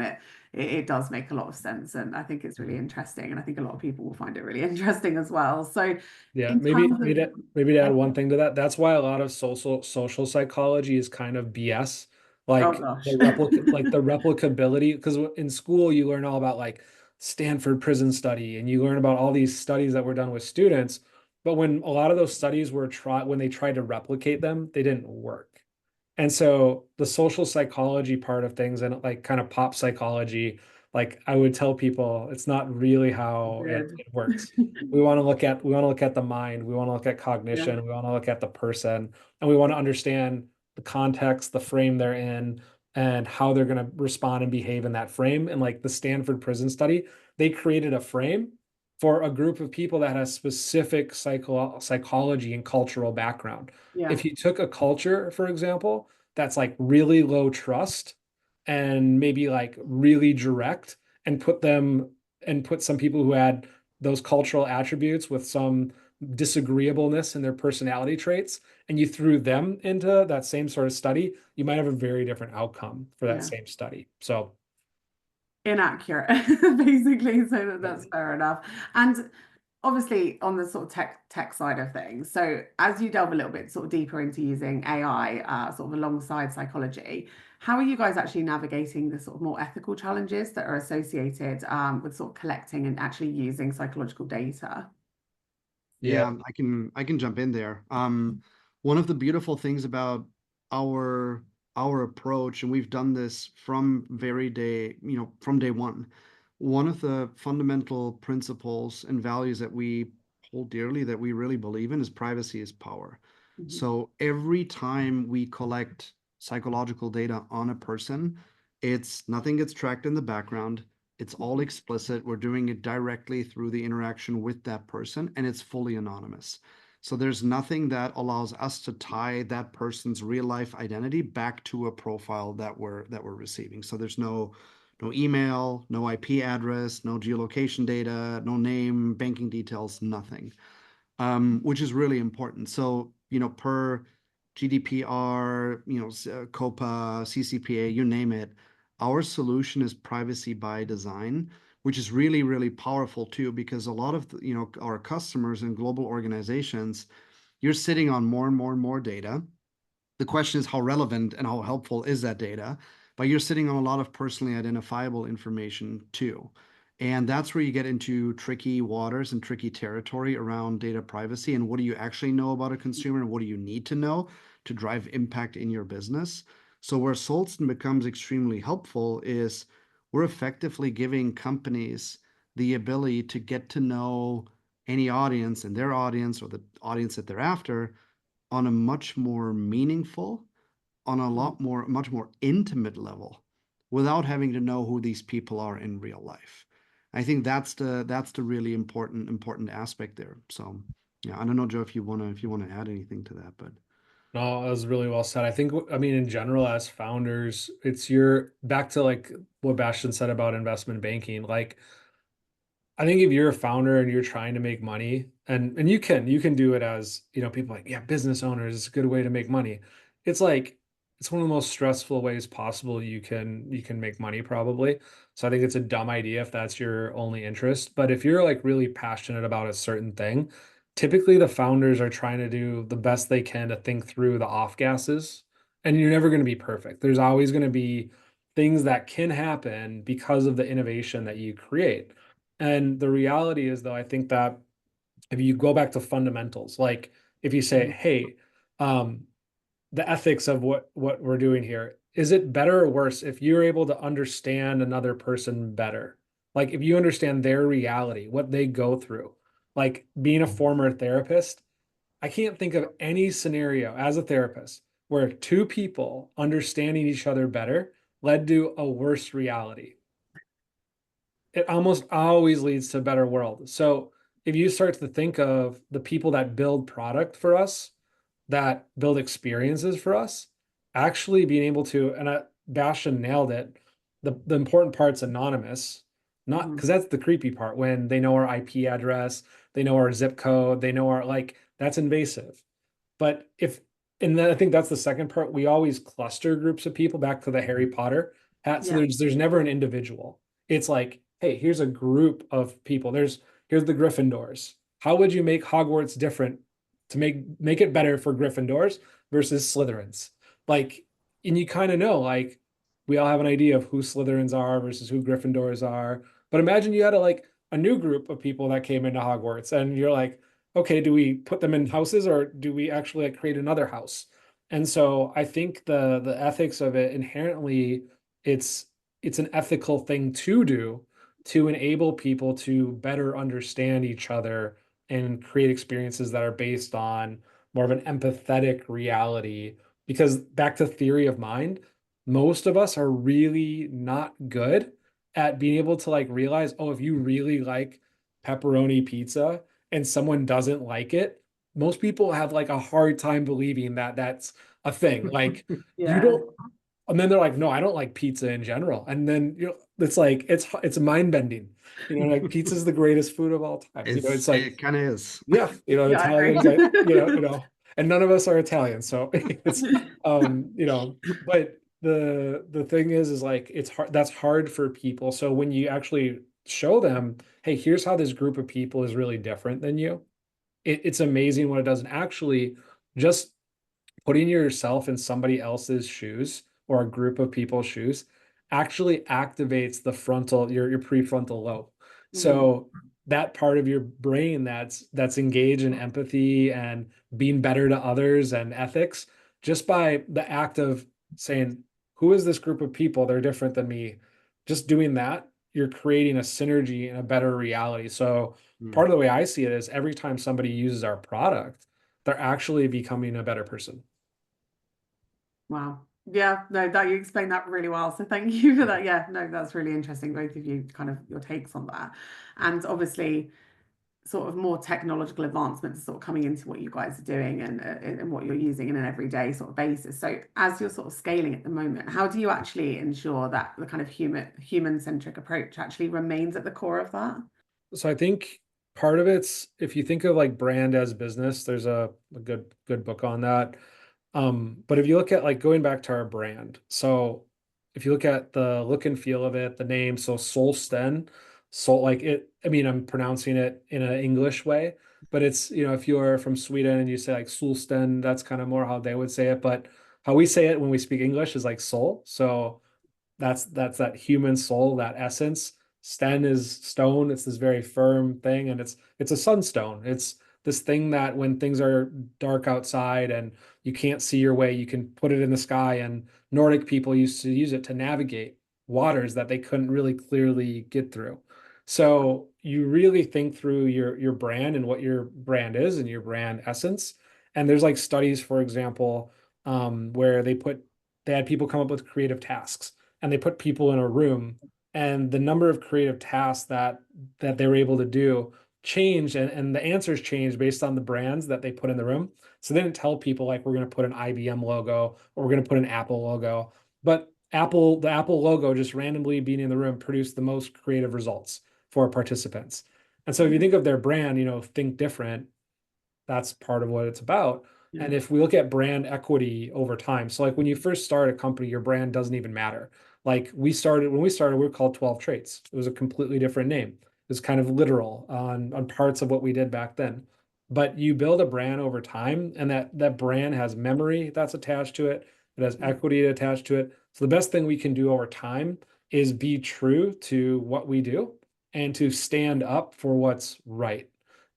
it does make a lot of sense. And I think it's really interesting. And I think a lot of people will find it really interesting as well. So Yeah, in maybe terms maybe of, to, maybe to add one thing to that, that's why a lot of social psychology is kind of BS. oh Like gosh. the replicability, because in school you learn all about like Stanford prison study, and you learn about all these studies that were done with students. But when a lot of those studies when they tried to replicate them, they didn't work. And so the social psychology part of things, and like kind of pop psychology, like I would tell people, it's not really how Good. it works. We want to look at the mind, we want to look at Yeah, cognition, we want to look at the person, and we want to understand the context, the frame they're in, and how they're going to respond and behave in that frame. And like the Stanford prison study, they created a frame for a group of people that has specific psychology and cultural background. yeah, If you took a culture, for example, that's like really low trust and maybe like really direct, and put some people who had those cultural attributes with some disagreeableness in their personality traits, and you threw them into that same sort of study, you might have a very different outcome for that yeah. same study. So Inaccurate, basically. So yeah. that's fair enough. And obviously on the sort of tech side of things, so as you delve a little bit sort of deeper into using AI sort of alongside psychology, how are you guys actually navigating the sort of more ethical challenges that are associated with sort of collecting and actually using psychological data? Yeah. Yeah, I can jump in there. One of the beautiful things about our our approach, and we've done this from from day one. One of the fundamental principles and values that we hold dearly, that we really believe in, is privacy is power. Mhm. So every time we collect psychological data on a person, it's nothing gets tracked in the background. It's all explicit. We're doing it directly through the interaction with that person, and it's fully anonymous. So there's nothing that allows us to tie that person's real life identity back to a profile that we're receiving. So there's no email, no IP address, no geolocation data, no name, banking details, nothing, which is really important. So, per GDPR, COPA, CCPA, you name it, our solution is privacy by design, which is really, really powerful too, because a lot of our customers and global organizations, you're sitting on more and more and more data. The question is how relevant and how helpful is that data? but you're sitting on a lot of personally identifiable information too. And that's where you get into tricky waters and tricky territory around data privacy and what do you actually know about a consumer and what do you need to know to drive impact in your business. So where Solsten becomes extremely helpful is we're effectively giving companies the ability to get to know any audience and their audience or the audience that they're after on a much more meaningful, on a much more intimate level without having to know who these people are in real life. I think that's the really important aspect there. So yeah, I don't know, Joe, if you wanna add anything to that, but No, that was really well said. I think, I mean, in general, as founders, it's your back to like what Bastian said about investment banking. Like, I think if you're a founder and you're trying to make money, and you can do it as, people like, yeah, business owners, it's a good way to make money. It's like it's one of the most stressful ways possible you can make money probably. So I think it's a dumb idea if that's your only interest. But if you're like really passionate about a certain thing, typically the founders are trying to do the best they can to think through the off gases. And you're never going to be perfect. There's always going to be things that can happen because of the innovation that you create. And the reality is, though, I think that if you go back to fundamentals, like if you say, hey, um, the ethics of what we're doing here, is it better or worse if you're able to understand another person better? Like if you understand their reality, what they go through, like being a former therapist, I can't think of any scenario as a therapist where two people understanding each other better led to a worse reality. It almost always leads to a better world. So if you start to think of the people that build product for us, that build experiences for us, actually being able to, and Bastian nailed it, the important part's anonymous, not because that's the creepy part when they know our IP address, they know our zip code, they know our like that's invasive. But if, and then I think that's the second part, we always cluster groups of people back to the Harry Potter hat. So Yeah. there's never an individual. It's like, hey, here's a group of people. Here's the Gryffindors. How would you make Hogwarts different to make it better for Gryffindors versus Slytherins? Like, and you kind of know, like, we all have an idea of who Slytherins are versus who Gryffindors are. But imagine you had a new group of people that came into Hogwarts, and you're like, okay, do we put them in houses or do we actually like create another house? And so I think the ethics of it inherently, it's it's an ethical thing to do to enable people to better understand each other and create experiences that are based on more of an empathetic reality. Because back to theory of mind, most of us are really not good at being able to like realize, oh, if you really like pepperoni pizza and someone doesn't like it, most people have like a hard time believing that that's a thing. Like you Yeah. don't, and then they're like, no, I don't like pizza in general. And then it's like it's mind bending. Like pizza's the greatest food of all time. It's like it kind of is. yeah, Yeah, I agree. Italians, and none of us are Italian, so it's but the thing is like it's hard. That's hard for people. So when you actually show them, hey, here's how this group of people is really different than you, it's amazing what it does. And actually, just putting yourself in somebody else's shoes or a group of people's shoes actually activates the frontal, your prefrontal lobe. So that part of your brain that's engaged in empathy and being better to others and ethics, just by the act of saying, who is this group of people? They're different than me. Just doing that, you're creating a synergy and a better reality. So Mm. part of the way I see it is every time somebody uses our product, they're actually becoming a better person. Wow. Yeah, no, that you explained that really well. So thank you for that. Yeah, no, that's really interesting. Both of you kind of your takes on that. And obviously sort of more technological advancements are sort of coming into what you guys are doing and what you're using in an everyday sort of basis. So as you're sort of scaling at the moment, how do you actually ensure that the kind of human-centric approach actually remains at the core of that? So I think part of it's, if you think of like brand as business, there's a good book on that. But if you look at like going back to our brand, so if you look at the look and feel of it, the name, so Solsten, like it, I mean, I'm pronouncing it in an English way, but it's, if you're from Sweden and you say like Solsten, that's kind of more how they would say it. But how we say it when we speak English is like soul. So That's that human soul, that essence. Sten is stone. It's this very firm thing, and it's a sunstone. It's this thing that when things are dark outside and you can't see your way, you can put it in the sky. And Nordic people used to use it to navigate waters that they couldn't really clearly get through. So you really think through your brand and what your brand is and your brand essence. And there's like studies, for example, where they had people come up with creative tasks, and they put people in a room, and the number of creative tasks that they were able to do changed, and the answers changed based on the brands that they put in the room. So they didn't tell people like we're going to put an IBM logo or we're going to put an Apple logo, but the Apple logo just randomly being in the room produced the most creative results for participants. And so if you think of their brand, think different, that's part of what it's about. Yeah. And if we look at brand equity over time, so like when you first start a company, your brand doesn't even matter. Like when we started, we were called 12 Traits. It was a completely different name. It was kind of literal on parts of what we did back then. But you build a brand over time, and that brand has memory that's attached to it. It has equity attached to it. So the best thing we can do over time is be true to what we do and to stand up for what's right.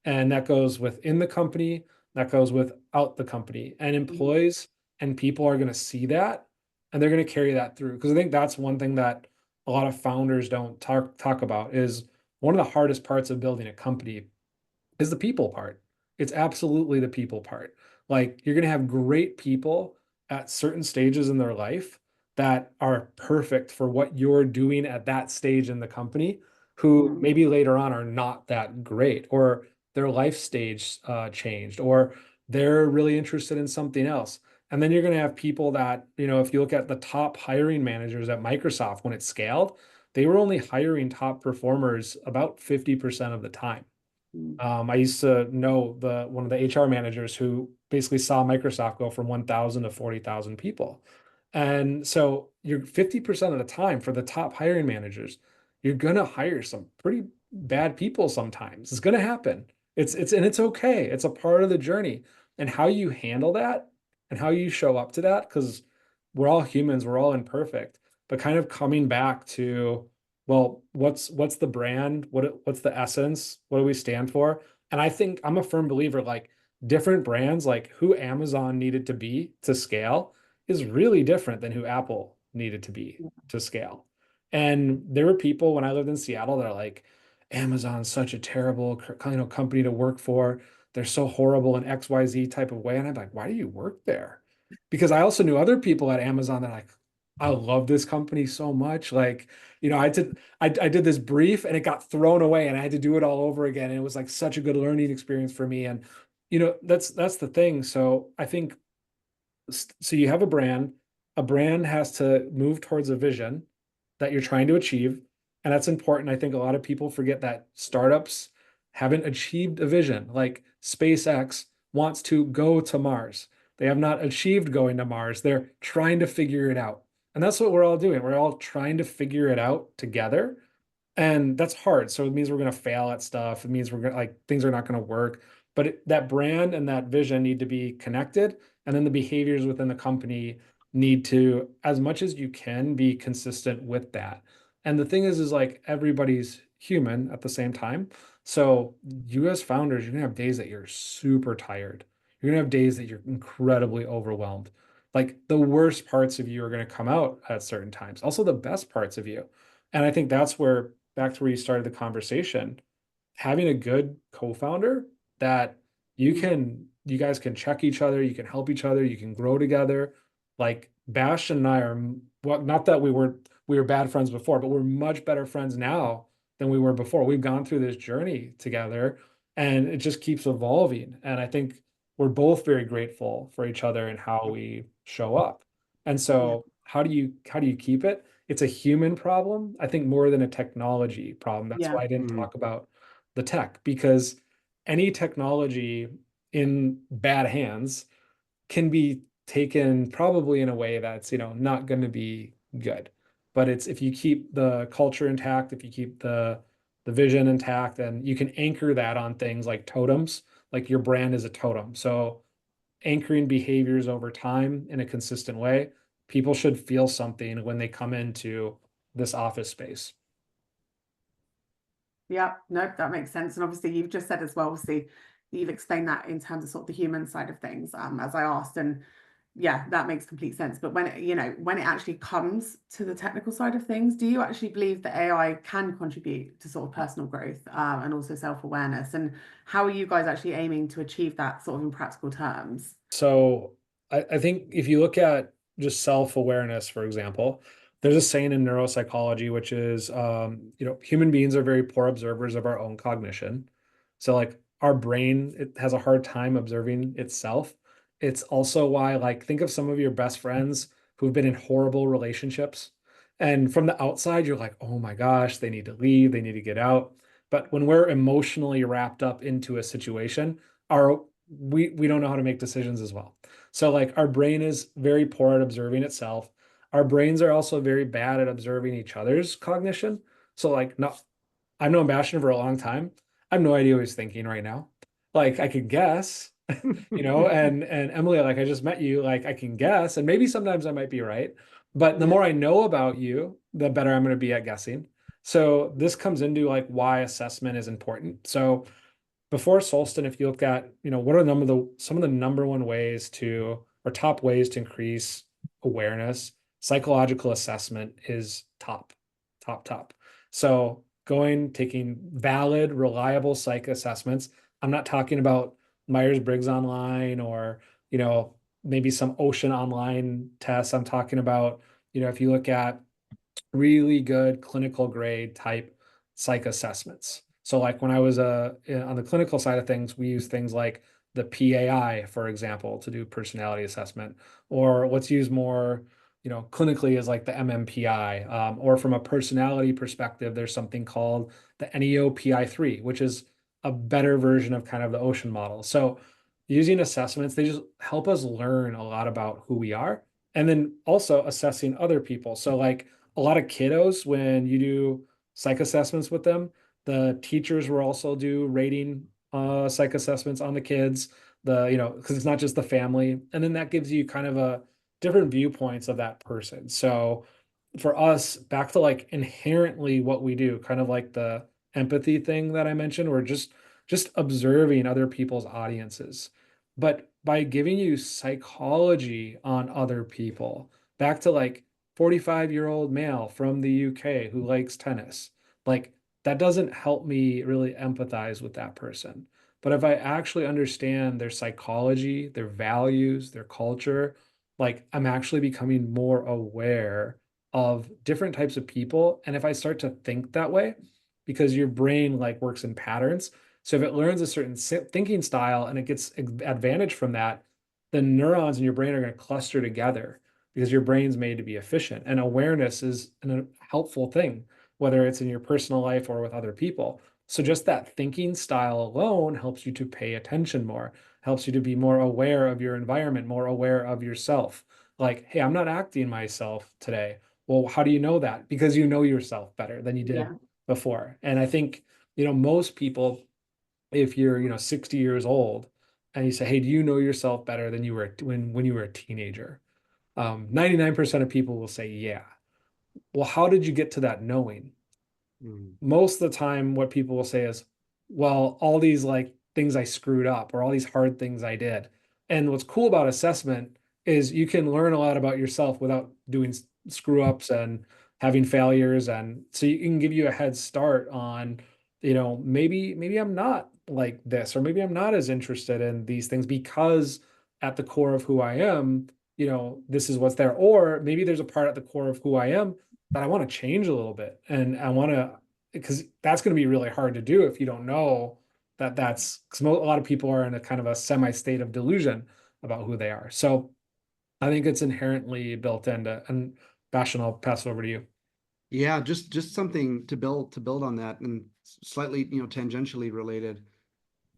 And that goes within the company, that goes without the company. And employees and people are going to see that, and they're going to carry that through. Because I think that's one thing that a lot of founders don't talk about is one of the hardest parts of building a company is the people part. It's absolutely the people part. Like you're going to have great people at certain stages in their life that are perfect for what you're doing at that stage in the company, who maybe later on are not that great, or their life stage changed, or they're really interested in something else. And then you're going to have people that, if you look at the top hiring managers at Microsoft when it scaled, they were only hiring top performers about 50% of the time. I used to know one of the HR managers who basically saw Microsoft go from 1,000 to 40,000 people. And so you're 50% of the time for the top hiring managers, you're gonna hire some pretty bad people sometimes. It's gonna happen. It's okay. It's a part of the journey. And how you handle that and how you show up to that, because we're all humans, we're all imperfect, but kind of coming back to, well, what's the brand? What's the essence? What do we stand for? And I think I'm a firm believer, like different brands, like who Amazon needed to be to scale is really different than who Apple needed to be to scale. And there were people when I lived in Seattle that are like, Amazon's such a terrible company to work for. They're so horrible in XYZ type of way. And I'm like, why do you work there? Because I also knew other people at Amazon that are like, I love this company so much. Like, I did this brief and it got thrown away and I had to do it all over again. And it was like such a good learning experience for me. And that's the thing. So I think so you have a brand has to move towards a vision that you're trying to achieve. And that's important. I think a lot of people forget that startups haven't achieved a vision. Like SpaceX wants to go to Mars. They have not achieved going to Mars. They're trying to figure it out. And that's what we're all doing. We're all trying to figure it out together. And that's hard. So it means we're going to fail at stuff. It means we're going to like things are not going to work. But that brand and that vision need to be connected. And then the behaviors within the company need to, as much as you can, be consistent with that. And the thing is like everybody's human at the same time. So you as founders, you're gonna have days that you're super tired. You're gonna have days that you're incredibly overwhelmed. Like the worst parts of you are gonna come out at certain times. Also the best parts of you. And I think that's where back to where you started the conversation, having a good co-founder that you guys can check each other, you can help each other, you can grow together. Like Bastian and I are, well, not that we were bad friends before, but we're much better friends now than we were before. We've gone through this journey together and it just keeps evolving. And I think we're both very grateful for each other and how we show up. And so how do you keep it? It's a human problem, I think, more than a technology problem. That's why I didn't talk about the tech, because any technology in bad hands can be taken probably in a way that's, not going to be good. But it's if you keep the culture intact, if you keep the vision intact, and you can anchor that on things like totems, like your brand is a totem. So anchoring behaviors over time in a consistent way, people should feel something when they come into this office space. Yeah, no, that makes sense. And obviously you've just said as well, obviously you've explained that in terms of sort of the human side of things, as I asked, and yeah, that makes complete sense. But when when it actually comes to the technical side of things, do you actually believe that AI can contribute to sort of personal growth, and also self-awareness? And how are you guys actually aiming to achieve that sort of in practical terms? So I think if you look at just self-awareness, for example, there's a saying in neuropsychology, which is, human beings are very poor observers of our own cognition. So like our brain, it has a hard time observing itself. It's also why, like, think of some of your best friends who've been in horrible relationships. And from the outside, you're like, oh my gosh, they need to leave, they need to get out. But when we're emotionally wrapped up into a situation, our we don't know how to make decisions as well. So like our brain is very poor at observing itself. Our brains are also very bad at observing each other's cognition. So like no, I've known Bastian for a long time. I have no idea what he's thinking right now. Like I could guess, and Emily, like I just met you, like I can guess, and maybe sometimes I might be right. But the Yeah. more I know about you, the better I'm going to be at guessing. So this comes into like why assessment is important. So before Solsten, if you look at, what are some of the number one ways to, or top ways to increase awareness, psychological assessment is top. So taking valid, reliable psych assessments. I'm not talking about Myers-Briggs online or, maybe some Ocean online tests. I'm talking about, if you look at really good clinical grade type psych assessments. So like when I was on the clinical side of things, we use things like the PAI, for example, to do personality assessment, or what's used more, clinically is like the MMPI, or from a personality perspective, there's something called the NEOPI3, which is a better version of kind of the Ocean model. So using assessments, they just help us learn a lot about who we are, and then also assessing other people. So like a lot of kiddos, when you do psych assessments with them, the teachers will also do rating psych assessments on the kids, because it's not just the family. And then that gives you kind of a different viewpoints of that person. So for us, back to like inherently what we do, kind of like the empathy thing that I mentioned, we're just observing other people's audiences. But by giving you psychology on other people, back to like 45-year-old male from the UK who likes tennis. Like that doesn't help me really empathize with that person. But if I actually understand their psychology, their values, their culture, like I'm actually becoming more aware of different types of people. And if I start to think that way, because your brain like works in patterns. So if it learns a certain thinking style and it gets advantage from that, the neurons in your brain are going to cluster together because your brain's made to be efficient. And awareness is a helpful thing, whether it's in your personal life or with other people. So just that thinking style alone helps you to pay attention more, helps you to be more aware of your environment, more aware of yourself. Like, hey, I'm not acting myself today. Well, how do you know that? Because you know yourself better than you did Yeah. before. And I think, most people, if you're, 60 years old and you say, hey, do you know yourself better than you were when you were a teenager? 99% of people will say, yeah. Well, how did you get to that knowing? Mm. Most of the time, what people will say is, well, all these like things I screwed up or all these hard things I did. And what's cool about assessment is you can learn a lot about yourself without doing screw ups and having failures. And so you can give you a head start on, maybe I'm not like this, or maybe I'm not as interested in these things because at the core of who I am, this is what's there. Or maybe there's a part at the core of who I am that I want to change a little bit. And I want to, because that's going to be really hard to do if you don't know that's because a lot of people are in a kind of a semi state of delusion about who they are. So I think it's inherently built into, and Bastian, I'll pass it over to you. Yeah, just something to build on that, and slightly, tangentially related.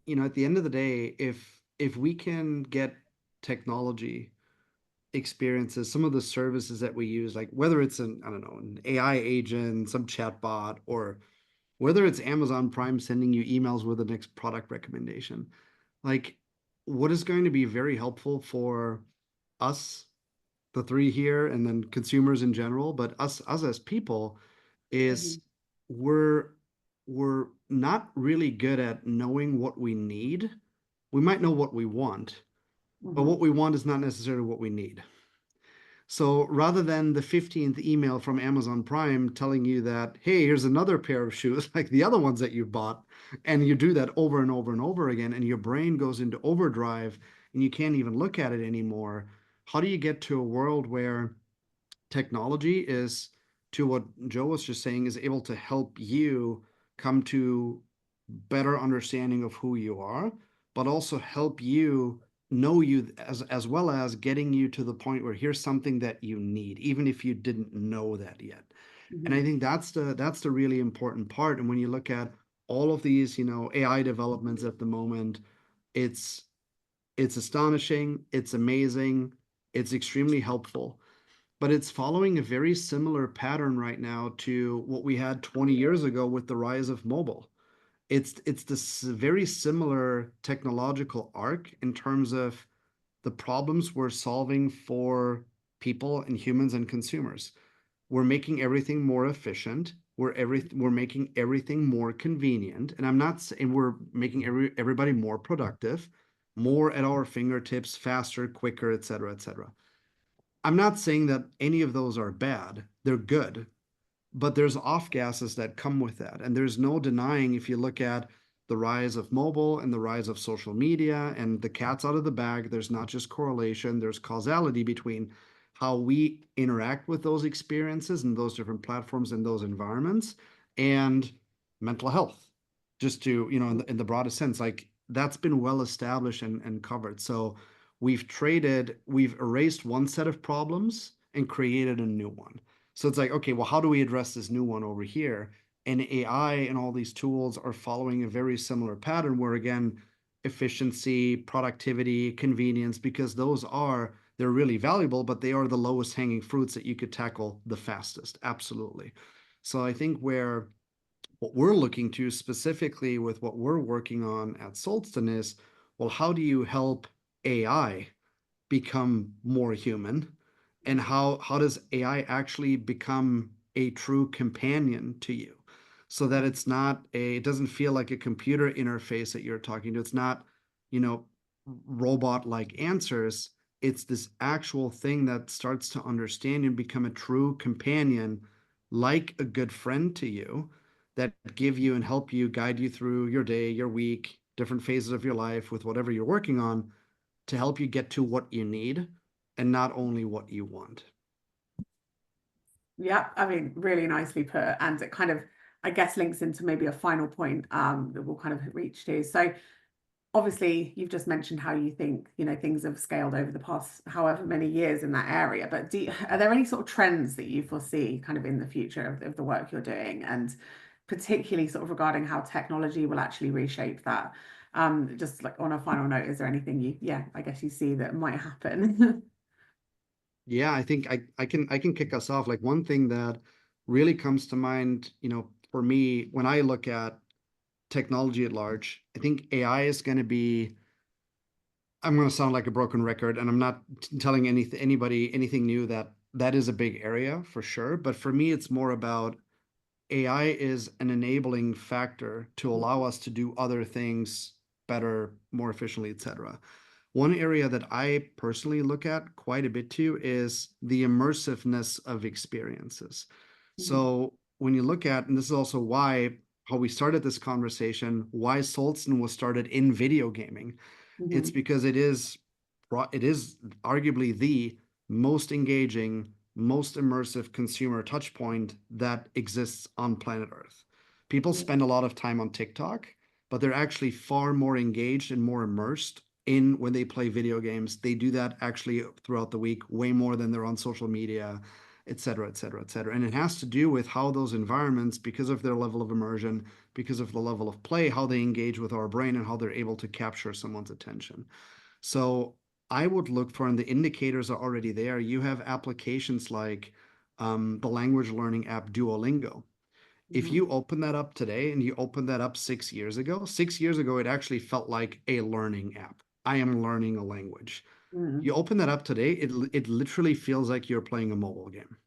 At the end of the day, if we can get technology experiences, some of the services that we use, like whether it's I don't know, an AI agent, some chatbot, or whether it's Amazon Prime sending you emails with the next product recommendation, like what is going to be very helpful for us the three here, and then consumers in general, but us as people, is we're we're not really good at knowing what we need. We might know what we want, but what we want is not necessarily what we need. So rather than the 15th email from Amazon Prime telling you that, hey, here's another pair of shoes like the other ones that you bought, and you do that over and over and over again, and your brain goes into overdrive and you can't even look at it anymore. How do you get to a world where technology is, to what Joe was just saying, is able to help you come to better understanding of who you are, but also help you know you, as well as getting you to the point where here's something that you need, even if you didn't know that yet. And I think that's the really important part. And when you look at all of these, AI developments at the moment, it's it's astonishing, it's amazing, it's extremely helpful, but it's following a very similar pattern right now to what we had 20 years ago with the rise of mobile. It's this very similar technological arc in terms of the problems we're solving for people and humans and consumers. We're making everything more efficient. We're making everything more convenient, and I'm not saying we're making everybody more productive, more at our fingertips, faster, quicker, et cetera, et cetera. I'm not saying that any of those are bad. They're good, but there's off gases that come with that. And there's no denying, if you look at the rise of mobile and the rise of social media and the cat's out of the bag, there's not just correlation, there's causality between how we interact with those experiences and those different platforms and those environments and mental health. Just to, in the broadest sense, like that's been well established and covered. So we've erased one set of problems and created a new one. So it's like, okay, well, how do we address this new one over here? And AI and all these tools are following a very similar pattern where, again, efficiency, productivity, convenience, because they're really valuable, but they are the lowest hanging fruits that you could tackle the fastest. Absolutely. So I think what we're looking to specifically with what we're working on at Solsten is, well, how do you help AI become more human, and how does AI actually become a true companion to you, so that it doesn't feel like a computer interface that you're talking to. It's not, you know, robot like answers. It's this actual thing that starts to understand and become a true companion, like a good friend to you, that give you and help you guide you through your day, your week, different phases of your life with whatever you're working on, to help you get to what you need and not only what you want. Yeah, I mean, really nicely put. And it kind of, I guess, links into maybe a final point that we'll kind of reach to. So obviously, you've just mentioned how you think, things have scaled over the past however many years in that area. But are there any sort of trends that you foresee kind of in the future of the work you're doing? And particularly sort of regarding how technology will actually reshape that? Just like on a final note, is there anything I guess you see that might happen? Yeah, I think I can kick us off. Like, one thing that really comes to mind, for me, when I look at technology at large, I think AI is going to be, I'm going to sound like a broken record, and I'm not telling anybody anything new, that is a big area for sure. But for me, it's more about AI is an enabling factor to allow us to do other things better, more efficiently, etc. One area that I personally look at quite a bit too is the immersiveness of experiences. So when you look at, and this is also how we started this conversation, why Solsten was started in video gaming. It's because it is arguably the most engaging, most immersive consumer touch point that exists on planet Earth. People spend a lot of time on TikTok, but they're actually far more engaged and more immersed in when they play video games. They do that actually throughout the week, way more than they're on social media, et cetera, et cetera, et cetera. And it has to do with how those environments, because of their level of immersion, because of the level of play, how they engage with our brain and how they're able to capture someone's attention. So I would look for, and the indicators are already there. You have applications like the language learning app Duolingo. If you open that up today and you open that up 6 years ago, it actually felt like a learning app. I am learning a language. You open that up today, it literally feels like you're playing a mobile game.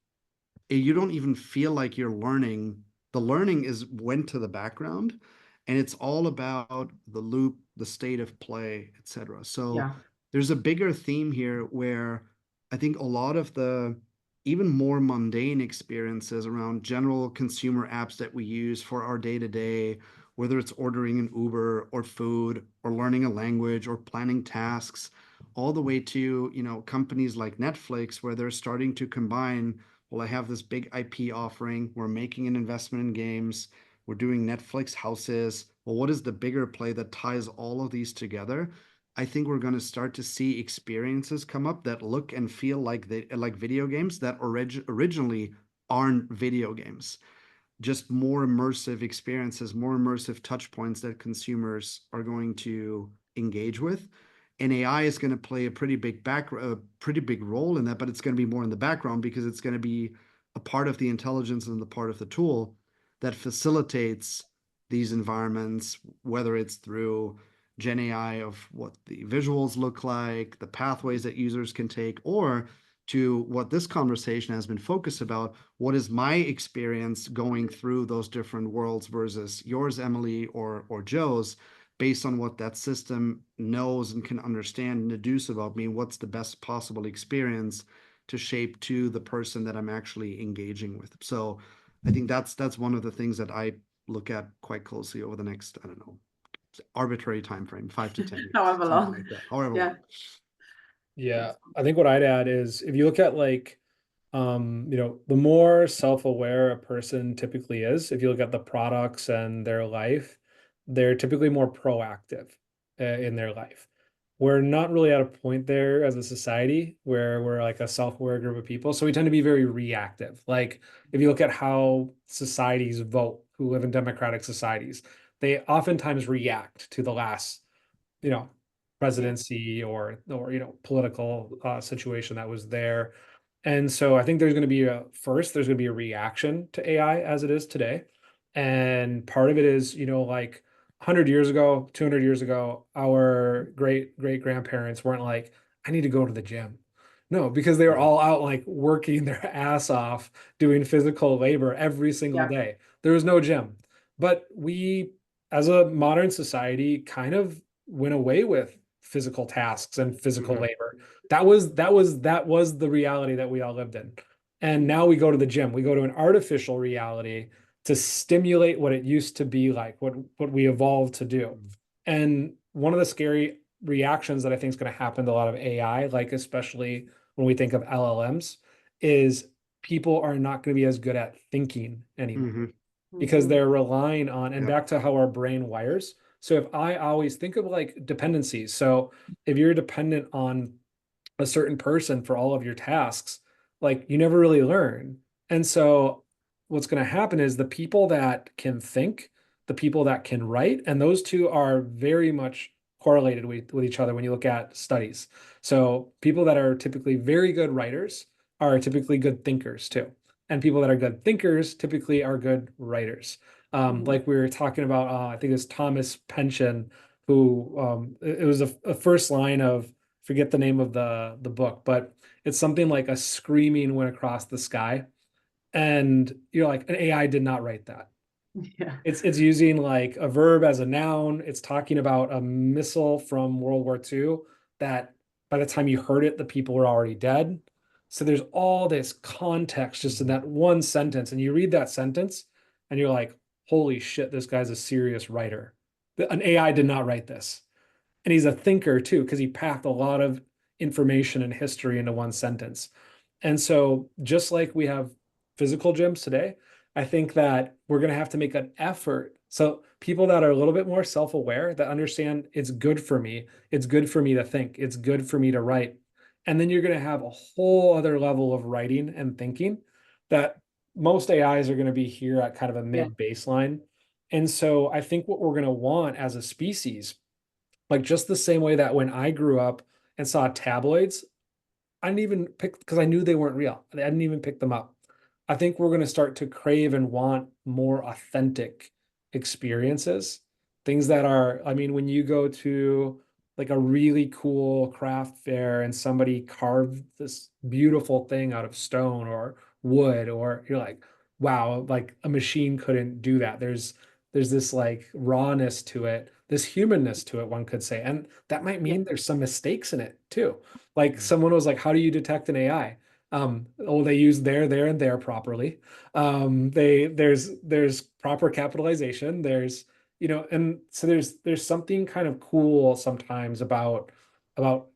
You don't even feel like you're learning. The learning is went to the background, and it's all about the loop, the state of play, etc. So Yeah. there's a bigger theme here where I think a lot of the even more mundane experiences around general consumer apps that we use for our day to day, whether it's ordering an Uber or food or learning a language or planning tasks, all the way to, companies like Netflix where they're starting to combine, well, I have this big IP offering. We're making an investment in games. We're doing Netflix houses. Well, what is the bigger play that ties all of these together? I think we're going to start to see experiences come up that look and feel like video games that originally aren't video games, just more immersive experiences, more immersive touch points that consumers are going to engage with. And AI is going to play a pretty big role in that, but it's going to be more in the background because it's going to be a part of the intelligence and the part of the tool that facilitates these environments, whether it's through Gen AI of what the visuals look like, the pathways that users can take, or to what this conversation has been focused about. What is my experience going through those different worlds versus yours, Emily, or Joe's, based on what that system knows and can understand and deduce about me? What's the best possible experience to shape to the person that I'm actually engaging with? So I think that's one of the things that I look at quite closely over the next, I don't know, arbitrary time frame, 5 to 10 years, However something long. like that. However Yeah. long. Yeah, I think what I'd add is if you look at like the more self-aware a person typically is, if you look at the products and their life, they're typically more proactive in their life. We're not really at a point there as a society where we're like a self-aware group of people, so we tend to be very reactive. Like if you look at how societies vote, who live in democratic societies, they oftentimes react to the last you know presidency or political situation that was there. And so I think there's going to be there's going to be a reaction to AI as it is today. And part of it is, like 100 years ago, 200 years ago, our great grandparents weren't like, I need to go to the gym. No, because they were all out like working their ass off, doing physical labor every single Yeah. day. There was no gym. But we, as a modern society, kind of went away with physical tasks and physical labor. That was the reality that we all lived in. And now we go to the gym. We go to an artificial reality to stimulate what it used to be like, what we evolved to do. And one of the scary reactions that I think is going to happen to a lot of AI, like especially when we think of LLMs, is people are not going to be as good at thinking anymore because they're relying on, and back to how our brain wires. So if I always think of like dependencies, so if you're dependent on a certain person for all of your tasks, like you never really learn. And so what's going to happen is the people that can think, the people that can write, and those two are very much correlated with each other when you look at studies. So people that are typically very good writers are typically good thinkers too. And people that are good thinkers typically are good writers. Like we were talking about, I think it was Thomas Pynchon, who it was a first line of, forget the name of the book, but it's something like a screaming went across the sky. And you're like, an AI did not write that. Yeah. It's using like a verb as a noun. It's talking about a missile from World War II that by the time you heard it, the people were already dead. So there's all this context just in that one sentence. And you read that sentence and you're like, holy shit, this guy's a serious writer. An AI did not write this. And he's a thinker too, because he packed a lot of information and history into one sentence. And so, just like we have physical gyms today, I think that we're going to have to make an effort. So, people that are a little bit more self aware, that understand it's good for me, it's good for me to think, it's good for me to write. And then you're going to have a whole other level of writing and thinking that most AIs are going to be here at kind of a mid baseline. And so, I think what we're going to want as a species, like just the same way that when I grew up and saw tabloids, I didn't even pick because I knew they weren't real. I didn't even pick them up. I think we're going to start to crave and want more authentic experiences. Things that are, I mean, when you go to like a really cool craft fair and somebody carved this beautiful thing out of stone or wood, or you're like, wow, like a machine couldn't do that. There's this like rawness to it, this humanness to it, one could say. And that might Yeah. mean there's some mistakes in it too. Like someone was like, how do you detect an AI? Oh, they use there, and there properly. There's proper capitalization. There's, and so there's something kind of cool sometimes about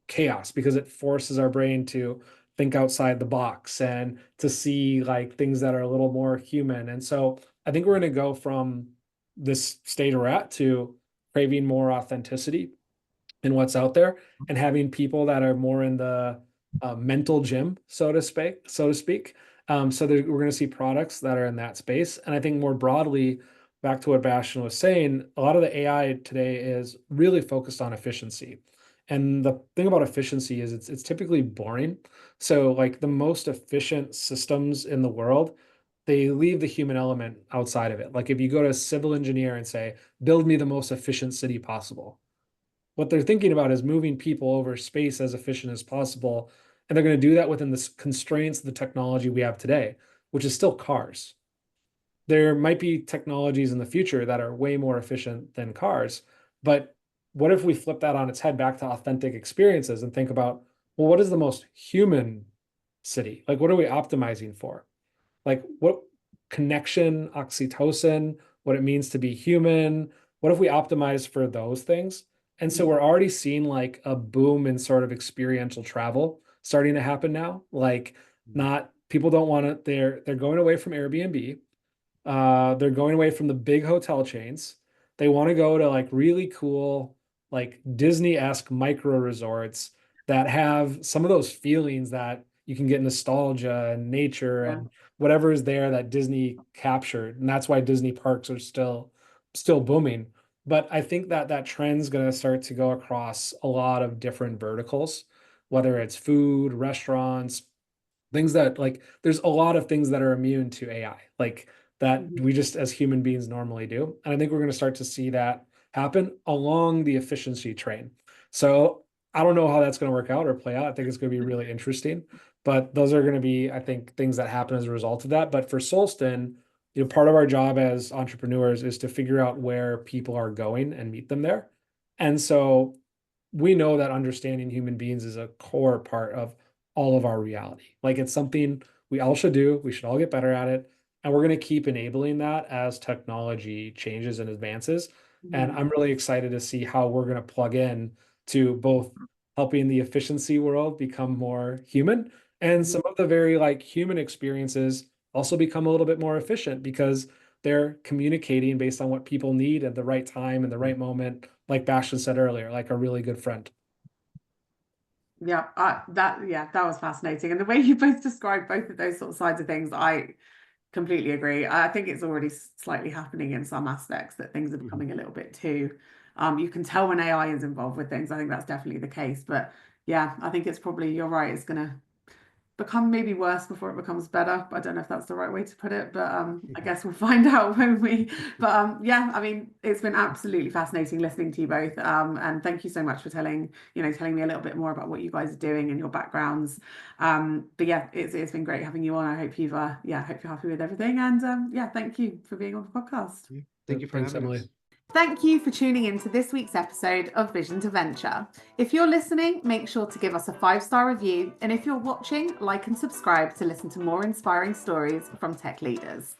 chaos, because it forces our brain to think outside the box and to see like things that are a little more human. And so I think we're going to go from this state we're at to craving more authenticity in what's out there, and having people that are more in the mental gym, so to speak. So we're going to see products that are in that space. And I think more broadly, back to what Bastian was saying, a lot of the AI today is really focused on efficiency. And the thing about efficiency is it's typically boring. So like the most efficient systems in the world, they leave the human element outside of it. Like if you go to a civil engineer and say, build me the most efficient city possible, what they're thinking about is moving people over space as efficient as possible. And they're going to do that within the constraints of the technology we have today, which is still cars. There might be technologies in the future that are way more efficient than cars. But what if we flip that on its head back to authentic experiences and think about, well, what is the most human city? Like, what are we optimizing for? Like, what connection, oxytocin, what it means to be human? What if we optimize for those things? And so we're already seeing like a boom in sort of experiential travel starting to happen now. Like, not people don't want to, they're going away from Airbnb. They're going away from the big hotel chains. They want to go to like really cool, like Disney-esque micro resorts that have some of those feelings that you can get nostalgia and nature Yeah. and whatever is there that Disney captured. And that's why Disney parks are still booming. But I think that that trend's going to start to go across a lot of different verticals, whether it's food, restaurants, things that like there's a lot of things that are immune to AI, like that we just as human beings normally do. And I think we're going to start to see that happen along the efficiency train. So I don't know how that's going to work out or play out. I think it's going to be really interesting. But those are going to be, I think, things that happen as a result of that. But for Solsten, part of our job as entrepreneurs is to figure out where people are going and meet them there. And so we know that understanding human beings is a core part of all of our reality. Like it's something we all should do. We should all get better at it. And we're going to keep enabling that as technology changes and advances. And I'm really excited to see how we're going to plug in to both helping the efficiency world become more human, and some of the very like human experiences also become a little bit more efficient because they're communicating based on what people need at the right time and the right moment, like Bastian said earlier, like a really good friend. Yeah, that was fascinating. And the way you both described both of those sort of sides of things, I completely agree. I think it's already slightly happening in some aspects that things are becoming a little bit too. You can tell when AI is involved with things. I think that's definitely the case. But yeah, I think it's probably, you're right, it's gonna become maybe worse before it becomes better. I don't know if that's the right way to put it, but I guess we'll find out when we. But yeah, I mean, it's been absolutely fascinating listening to you both. And thank you so much for telling me a little bit more about what you guys are doing and your backgrounds. But yeah, it's been great having you on. I hope you've hope you're happy with everything. And yeah, thank you for being on the podcast. Thank you for Thanks, having Emily. us. Thank you for tuning in to this week's episode of Vision to Venture. If you're listening, make sure to give us a 5-star review. And if you're watching, like and subscribe to listen to more inspiring stories from tech leaders.